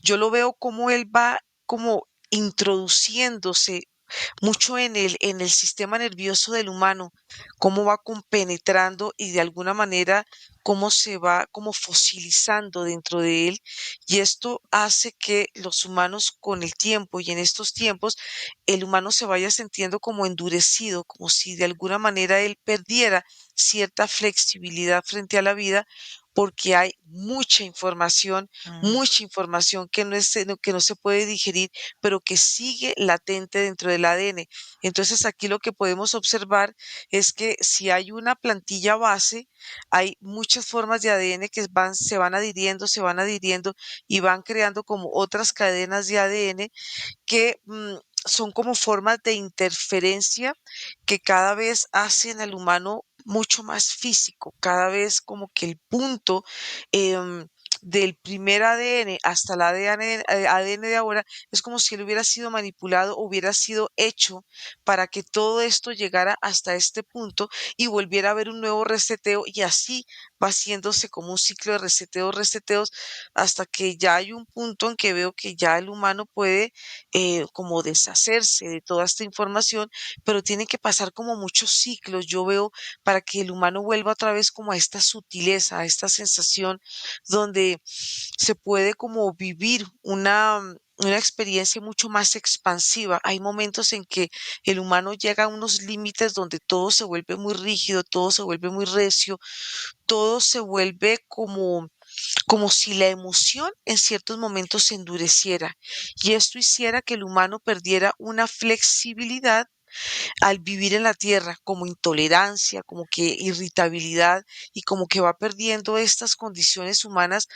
yo lo veo como él va como introduciéndose mucho en el sistema nervioso del humano, cómo va compenetrando y de alguna manera cómo se va como fosilizando dentro de él. Y esto hace que los humanos con el tiempo y en estos tiempos el humano se vaya sintiendo como endurecido, como si de alguna manera él perdiera cierta flexibilidad frente a la vida porque hay Mm. mucha información que no se puede digerir pero que sigue latente dentro del ADN. Entonces aquí lo que podemos observar es que si hay una plantilla base, hay muchas formas de ADN que se van adhiriendo y van creando como otras cadenas de ADN que son como formas de interferencia que cada vez hacen al humano mucho más físico, cada vez como que el punto em, del primer ADN hasta el ADN de ahora es como si él hubiera sido manipulado, hubiera sido hecho para que todo esto llegara hasta este punto y volviera a haber un nuevo reseteo y así va haciéndose como un ciclo de reseteos, reseteos, hasta que ya hay un punto en que veo que ya el humano puede como deshacerse de toda esta información, pero tienen que pasar como muchos ciclos, yo veo, para que el humano vuelva otra vez como a esta sutileza, a esta sensación donde se puede como vivir una experiencia mucho más expansiva. Hay momentos en que el humano llega a unos límites donde todo se vuelve muy rígido, todo se vuelve muy recio, todo se vuelve como si la emoción en ciertos momentos se endureciera y esto hiciera que el humano perdiera una flexibilidad al vivir en la tierra, como intolerancia, como que irritabilidad y como que va perdiendo estas condiciones humanas,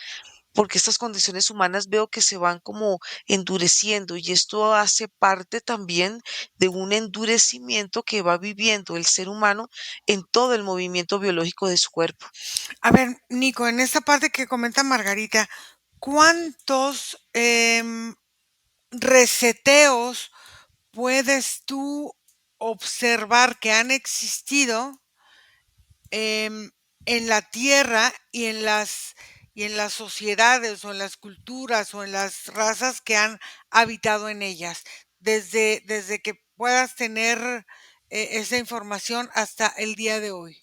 porque estas condiciones humanas veo que se van como endureciendo y esto hace parte también de un endurecimiento que va viviendo el ser humano en todo el movimiento biológico de su cuerpo. A ver, Nico, en esta parte que comenta Margarita, ¿cuántos reseteos puedes tú observar que han existido en la tierra y en las sociedades o en las culturas o en las razas que han habitado en ellas, desde que puedas tener esa información hasta el día de hoy?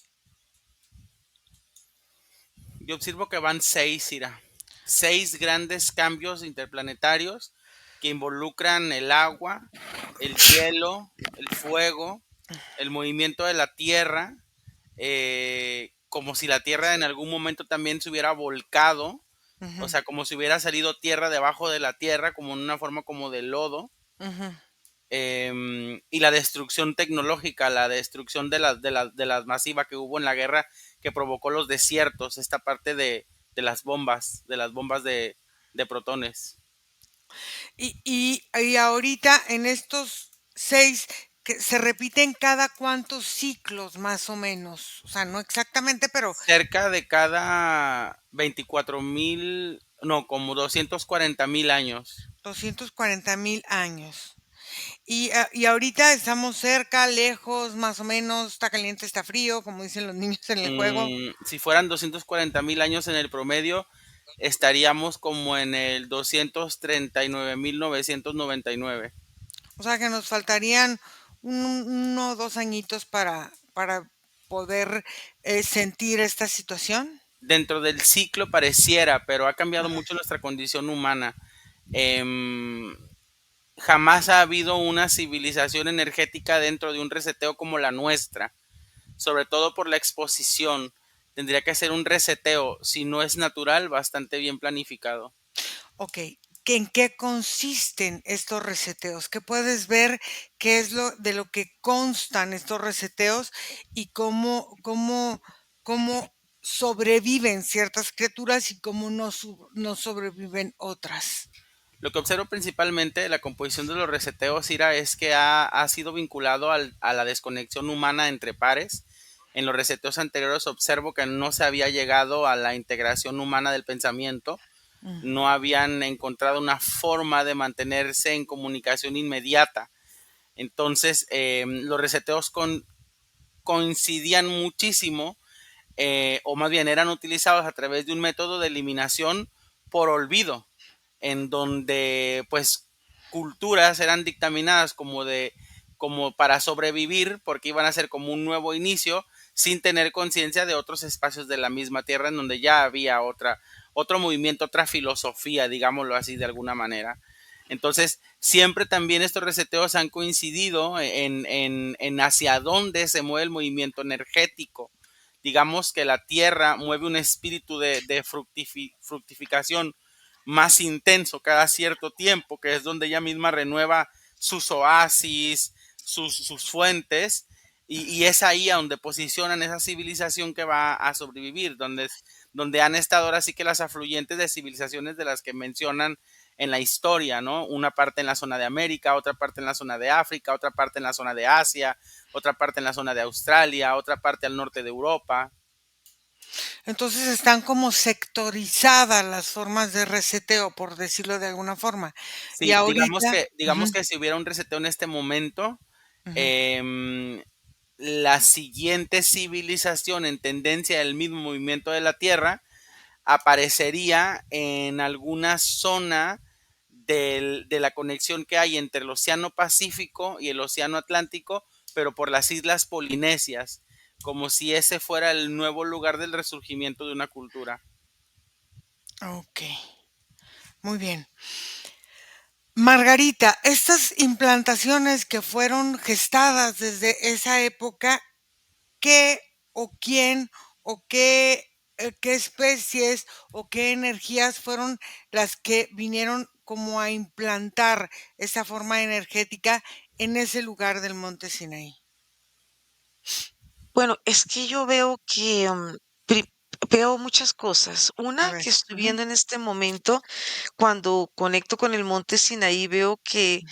Yo observo que van seis, Ira. Seis grandes cambios interplanetarios que involucran el agua, el hielo, el fuego, el movimiento de la Tierra, como si la Tierra en algún momento también se hubiera volcado, o Ujú, sea, como si hubiera salido tierra debajo de la Tierra, como en una forma como de lodo. ujú. Y la destrucción tecnológica, la destrucción de las masiva que hubo en la guerra que provocó los desiertos, esta parte de las bombas de protones. Y ahorita en estos 6 que se repiten cada cuántos ciclos más o menos, o sea, no exactamente, pero Cerca de cada 24,000, no, como 240,000 años. 240,000 años. Y ahorita estamos cerca, lejos, más o menos, está caliente, está frío, como dicen los niños en el juego. Si fueran 240,000 años en el promedio, estaríamos como en el 239,999. O sea que nos faltarían uno o dos añitos para poder sentir esta situación. Dentro del ciclo pareciera, pero ha cambiado mucho nuestra condición humana. Em, Jamás ha habido una civilización energética dentro de un reseteo como la nuestra, sobre todo por la exposición. Tendría que ser un reseteo, si no es natural, bastante bien planificado. Ok, ¿en qué consisten estos reseteos? ¿Qué puedes ver? ¿Qué es lo de lo que constan estos reseteos? ¿Y cómo cómo sobreviven ciertas criaturas y cómo no sobreviven otras. Lo que observo principalmente de la composición de los reseteos, Ira, es que ha sido vinculado a la desconexión humana entre pares. En los reseteos anteriores observo que no se había llegado a la integración humana del pensamiento, no habían encontrado una forma de mantenerse en comunicación inmediata. Entonces, los reseteos coincidían muchísimo, o más bien eran utilizados a través de un método de eliminación por olvido, en donde pues culturas eran dictaminadas como para sobrevivir, porque iban a ser como un nuevo inicio, sin tener conciencia de otros espacios de la misma tierra en donde ya había otro movimiento, otra filosofía, digámoslo así de alguna manera. Entonces, siempre también estos reseteos han coincidido en hacia dónde se mueve el movimiento energético. Digamos que la tierra mueve un espíritu de fructificación más intenso cada cierto tiempo, que es donde ella misma renueva sus oasis, sus fuentes, y es ahí a donde posicionan esa civilización que va a sobrevivir, donde han estado ahora sí que las afluyentes de civilizaciones de las que mencionan en la historia, ¿no? Una parte en la zona de América, otra parte en la zona de África, otra parte en la zona de Asia, otra parte en la zona de Australia, otra parte al norte de Europa. Entonces están como sectorizadas las formas de reseteo, por decirlo de alguna forma. Y Sí, ahorita, digamos ujú, que si hubiera un reseteo en este momento, ujú, em, la siguiente civilización en tendencia del mismo movimiento de la Tierra aparecería en alguna zona de la conexión que hay entre el Océano Pacífico y el Océano Atlántico, pero por las islas Polinesias, como si ese fuera el nuevo lugar del resurgimiento de una cultura. ok, muy bien. Margarita, estas implantaciones que fueron gestadas desde esa época, ¿qué o quién o qué especies o qué energías fueron las que vinieron como a implantar esa forma energética en ese lugar del monte Sinaí? Bueno, es que yo veo que, veo muchas cosas. A Una ver. que estoy Ujú, viendo en este momento, cuando conecto con el monte Sinaí, veo que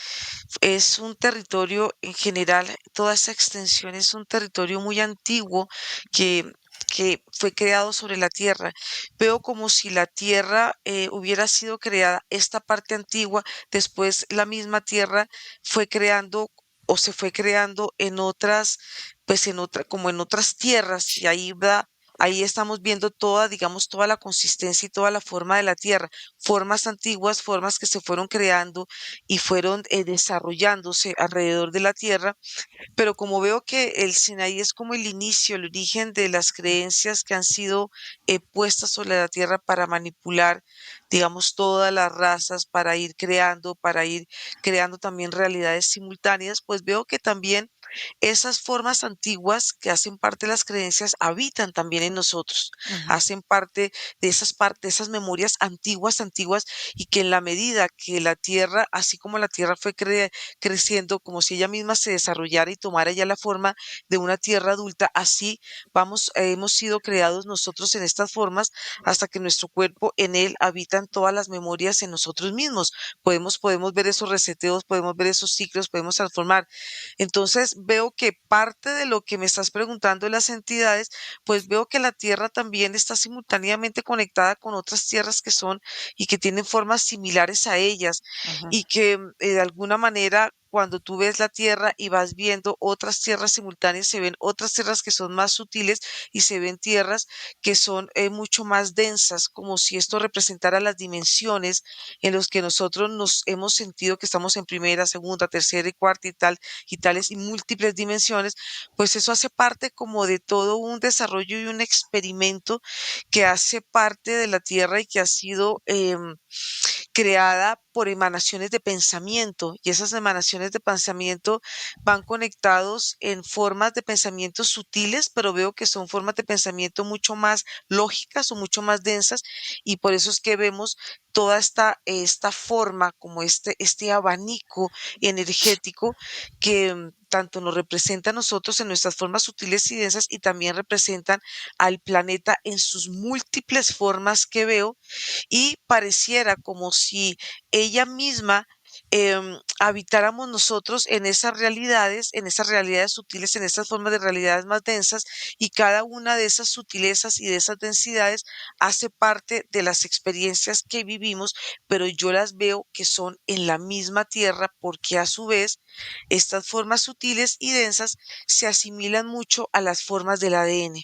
es un territorio en general, toda esa extensión es un territorio muy antiguo que, que fue creado sobre la tierra. Veo como si la tierra hubiera sido creada, esta parte antigua, después la misma tierra fue creando o se fue creando en otras, pues en otra, como en otras tierras, y ahí va. Ahí estamos viendo toda, digamos, toda la consistencia y toda la forma de la tierra, formas antiguas, formas que se fueron creando y fueron desarrollándose alrededor de la tierra, pero como veo que el Sinaí es como el inicio, el origen de las creencias que han sido puestas sobre la tierra para manipular, digamos, todas las razas, para ir creando también realidades simultáneas, pues veo que también esas formas antiguas que hacen parte de las creencias habitan también en nosotros, ujú, hacen parte de esas memorias antiguas, antiguas, y que en la medida que la tierra, así como la tierra fue creciendo, como si ella misma se desarrollara y tomara ya la forma de una tierra adulta, así hemos sido creados nosotros en estas formas hasta que nuestro cuerpo en él habitan todas las memorias en nosotros mismos. Podemos ver esos reseteos, podemos ver esos ciclos, podemos transformar. Entonces veo que parte de lo que me estás preguntando de las entidades, pues veo que la Tierra también está simultáneamente conectada con otras tierras que son y que tienen formas similares a ellas ujú. y que de alguna manera cuando tú ves la Tierra y vas viendo otras tierras simultáneas, se ven otras tierras que son más sutiles y se ven tierras que son mucho más densas, como si esto representara las dimensiones en los que nosotros nos hemos sentido que estamos en primera, segunda, tercera y cuarta y tal y tales y múltiples dimensiones, pues eso hace parte como de todo un desarrollo y un experimento que hace parte de la Tierra y que ha sido creada por emanaciones de pensamiento y esas emanaciones de pensamiento van conectados en formas de pensamiento sutiles, pero veo que son formas de pensamiento mucho más lógicas o mucho más densas y por eso es que vemos toda esta forma como este abanico energético que tanto nos representa a nosotros en nuestras formas sutiles y densas y también representan al planeta en sus múltiples formas que veo y pareciera como si ella misma habitáramos nosotros en esas realidades sutiles, en esas formas de realidades más densas, y cada una de esas sutilezas y de esas densidades hace parte de las experiencias que vivimos, pero yo las veo que son en la misma tierra porque a su vez estas formas sutiles y densas se asimilan mucho a las formas del ADN,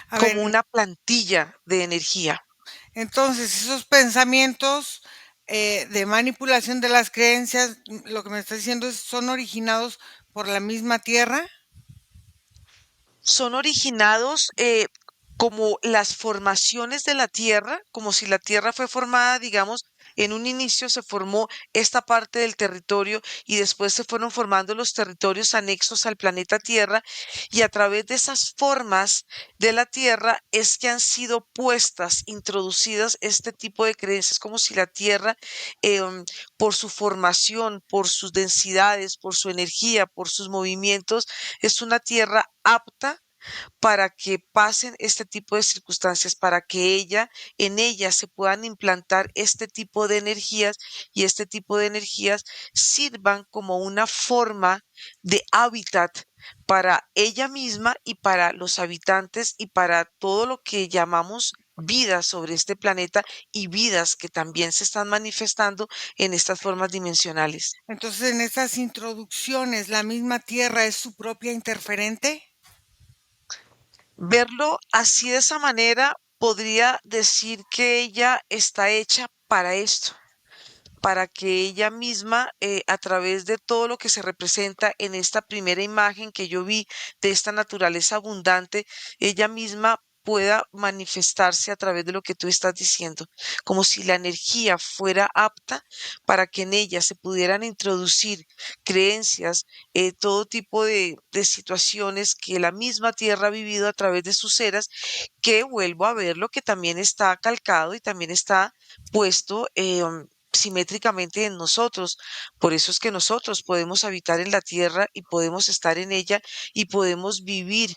A ver, como una plantilla de energía. entonces esos pensamientos de manipulación de las creencias, lo que me está diciendo es, son originados por la misma tierra. Son originados como las formaciones de la Tierra, como si la Tierra fue formada, digamos, en un inicio se formó esta parte del territorio y después se fueron formando los territorios anexos al planeta Tierra y a través de esas formas de la Tierra es que han sido puestas, introducidas este tipo de creencias, como si la Tierra, por su formación, por sus densidades, por su energía, por sus movimientos, es una Tierra apta para que pasen este tipo de circunstancias, para que en ella se puedan implantar este tipo de energías y este tipo de energías sirvan como una forma de hábitat para ella misma y para los habitantes y para todo lo que llamamos vidas sobre este planeta y vidas que también se están manifestando en estas formas dimensionales. Entonces, en esas introducciones, la misma tierra es su propia interferente. Verlo así de esa manera podría decir que ella está hecha para esto, para que ella misma, a través de todo lo que se representa en esta primera imagen que yo vi de esta naturaleza abundante, ella misma pueda manifestarse a través de lo que tú estás diciendo, como si la energía fuera apta para que en ella se pudieran introducir creencias, todo tipo de situaciones que la misma tierra ha vivido a través de sus eras, que vuelvo a ver lo que también está calcado y también está puesto simétricamente en nosotros. Por eso es que nosotros podemos habitar en la tierra y podemos estar en ella y podemos vivir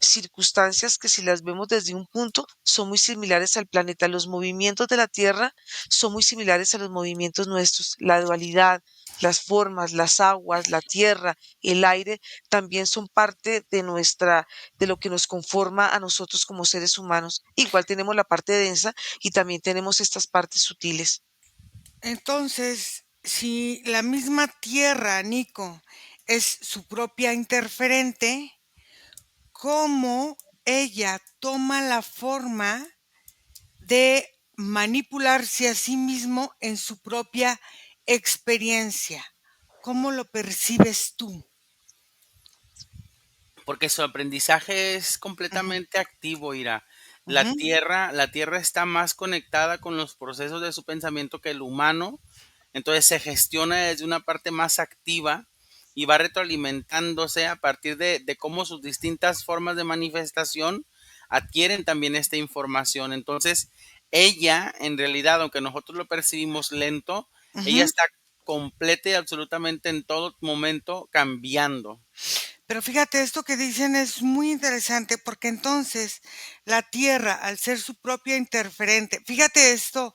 circunstancias que si las vemos desde un punto son muy similares al planeta. Los movimientos de la tierra son muy similares a los movimientos nuestros. La dualidad, las formas, las aguas, la tierra, el aire también son parte de de lo que nos conforma a nosotros como seres humanos. Igual tenemos la parte densa y también tenemos estas partes sutiles. Entonces, si la misma tierra, Nico, es su propia interferente, ¿cómo ella toma la forma de manipularse a sí mismo en su propia experiencia? ¿Cómo lo percibes tú? Porque su aprendizaje es Ujú, completamente activo, Ira. ujú. La tierra está más conectada con los procesos de su pensamiento que el humano, entonces se gestiona desde una parte más activa y va retroalimentándose a partir de cómo sus distintas formas de manifestación adquieren también esta información. Entonces, ella, en realidad, aunque nosotros lo percibimos lento, ella Ujú. está completa y absolutamente en todo momento cambiando. Pero fíjate, esto que dicen es muy interesante porque entonces la Tierra, al ser su propia interferente, fíjate esto,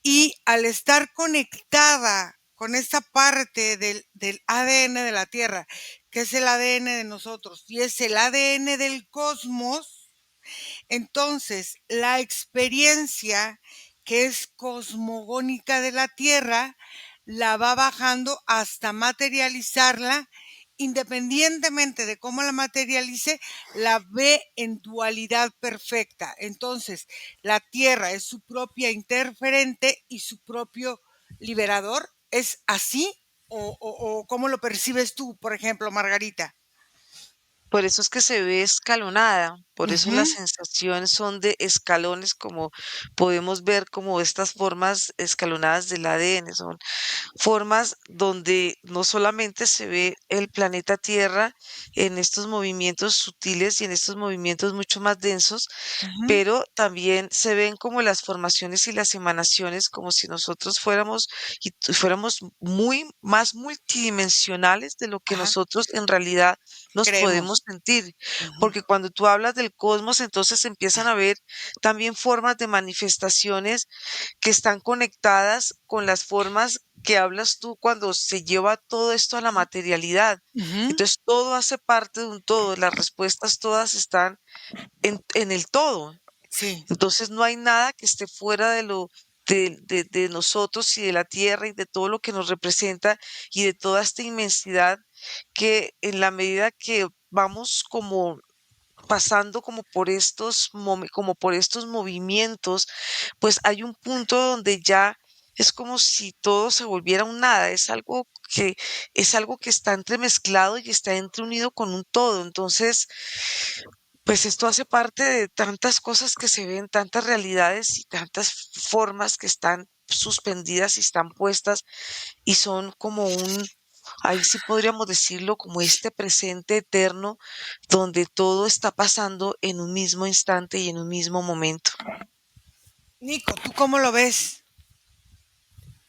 y al estar conectada con esta parte del ADN de la Tierra, que es el ADN de nosotros y es el ADN del cosmos, entonces la experiencia que es cosmogónica de la Tierra la va bajando hasta materializarla. Independientemente de cómo la materialice, la ve en dualidad perfecta. Entonces, la Tierra es su propia interferente y su propio liberador. ¿Es así? ¿O cómo lo percibes tú, por ejemplo, Margarita? Por eso es que se ve escalonada. Por eso Ujú, las sensaciones son de escalones, como podemos ver como estas formas escalonadas del ADN, son formas donde no solamente se ve el planeta Tierra en estos movimientos sutiles y en estos movimientos mucho más densos, ujú, pero también se ven como las formaciones y las emanaciones, como si nosotros fuéramos fuéramos muy más multidimensionales de lo que ajá, nosotros en realidad nos podemos creemos. sentir. Ujú, Porque cuando tú hablas del cosmos, entonces empiezan a ver también formas de manifestaciones que están conectadas con las formas que hablas tú cuando se lleva todo esto a la materialidad. ujú, Entonces todo hace parte de un todo, las respuestas todas están en el todo. sí. Entonces no hay nada que esté fuera de lo de nosotros y de la tierra y de todo lo que nos representa y de toda esta inmensidad que en la medida que vamos como pasando como por estos como por estos movimientos, pues hay un punto donde ya es como si todo se volviera un nada, que es algo que está entremezclado y está entreunido con un todo. Entonces, pues esto hace parte de tantas cosas que se ven, tantas realidades y tantas formas que están suspendidas y están puestas y son como ahí sí podríamos decirlo, como este presente eterno donde todo está pasando en un mismo instante y en un mismo momento. Nico, ¿tú cómo lo ves?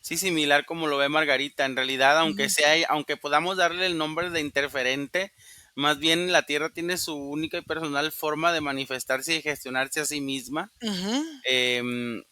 Sí, similar como lo ve Margarita. En realidad, aunque Ujú, sea, aunque podamos darle el nombre de interferente, más bien la Tierra tiene su única y personal forma de manifestarse y gestionarse a sí misma. ujú. em,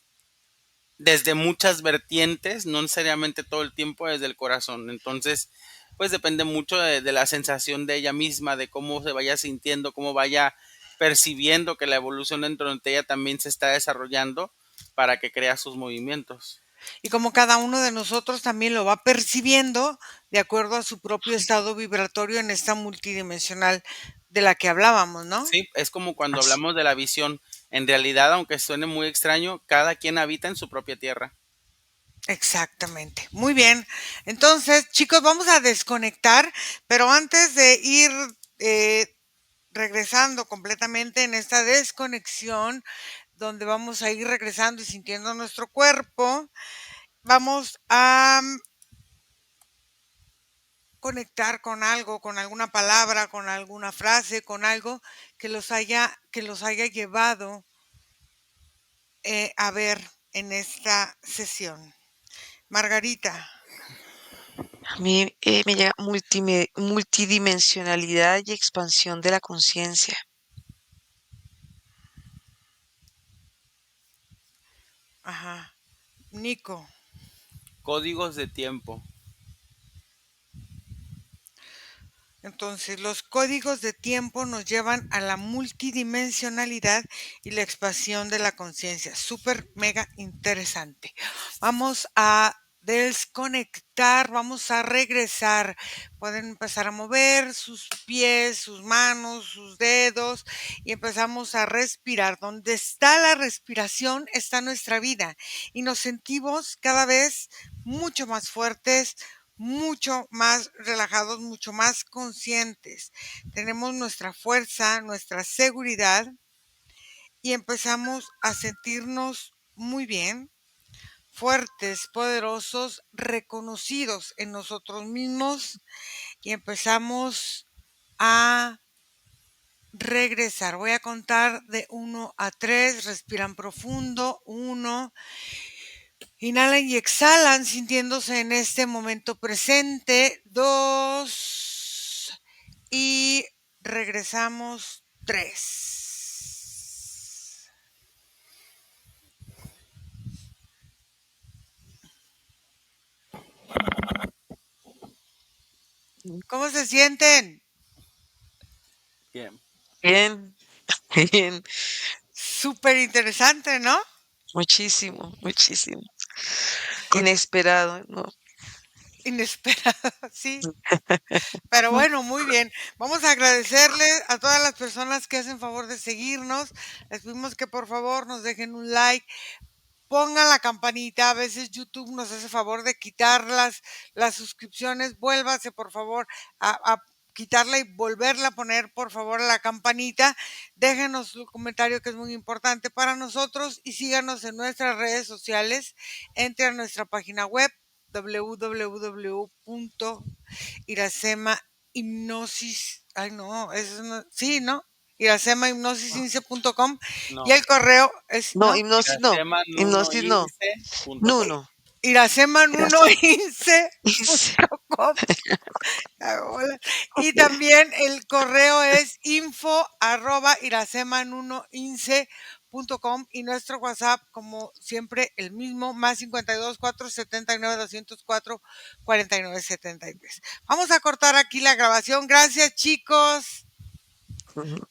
Desde muchas vertientes, no necesariamente todo el tiempo desde el corazón. Entonces, pues depende mucho de la sensación de ella misma, de cómo se vaya sintiendo, cómo vaya percibiendo que la evolución dentro de ella también se está desarrollando para que crea sus movimientos. Y como cada uno de nosotros también lo va percibiendo de acuerdo a su propio estado vibratorio en esta multidimensional de la que hablábamos, ¿no? Sí, es como cuando Así. hablamos de la visión. En realidad, aunque suene muy extraño, cada quien habita en su propia tierra. Exactamente. Muy bien. Entonces, chicos, vamos a desconectar, pero antes de ir eh, regresando completamente en esta desconexión, donde vamos a ir regresando y sintiendo nuestro cuerpo, vamos a conectar con algo, con alguna palabra, con alguna frase, con algo que los haya llevado a ver en esta sesión. Margarita, A mí me llega multidimensionalidad y expansión de la conciencia. ajá, Nico. Códigos de tiempo. Entonces, los códigos de tiempo nos llevan a la multidimensionalidad y la expansión de la conciencia. Súper, mega interesante. Vamos a desconectar, vamos a regresar. Pueden empezar a mover sus pies, sus manos, sus dedos y empezamos a respirar. Donde está la respiración está nuestra vida y nos sentimos cada vez mucho más fuertes, mucho más relajados, mucho más conscientes. Tenemos nuestra fuerza, nuestra seguridad y empezamos a sentirnos muy bien, fuertes, poderosos, reconocidos en nosotros mismos y empezamos a regresar. Voy a contar de 1 a 3, respiran profundo, 1. Inhalan y exhalan sintiéndose en este momento presente. 2. Y regresamos. 3. ¿Cómo se sienten? Bien. Bien, bien, Súper interesante, ¿no? muchísimo, muchísimo. Con Inesperado, ¿no? inesperado, sí. Pero bueno, muy bien. Vamos a agradecerle a todas las personas que hacen favor de seguirnos. Les pedimos que por favor nos dejen un like, pongan la campanita. A veces YouTube nos hace favor de quitar las suscripciones. Vuélvase, por favor, a quitarla y volverla a poner, por favor, a la campanita. Déjenos su comentario, que es muy importante para nosotros, y síganos en nuestras redes sociales. Entre a nuestra página web www.iracemahipnosis, ay no, eso no, sí, ¿no? iracemahipnosisince.com, y No, el correo es, No, ¿no? hipnosis no. Hipnosis no. iracemanunoince.com. No, no. Iracema. iracemanunoince.com. Hola. Y también el correo es info@iracemanunoince.com, y nuestro WhatsApp, como siempre, el mismo, más 52 479 204 4973. Vamos a cortar aquí la grabación. Gracias, chicos. Ujú.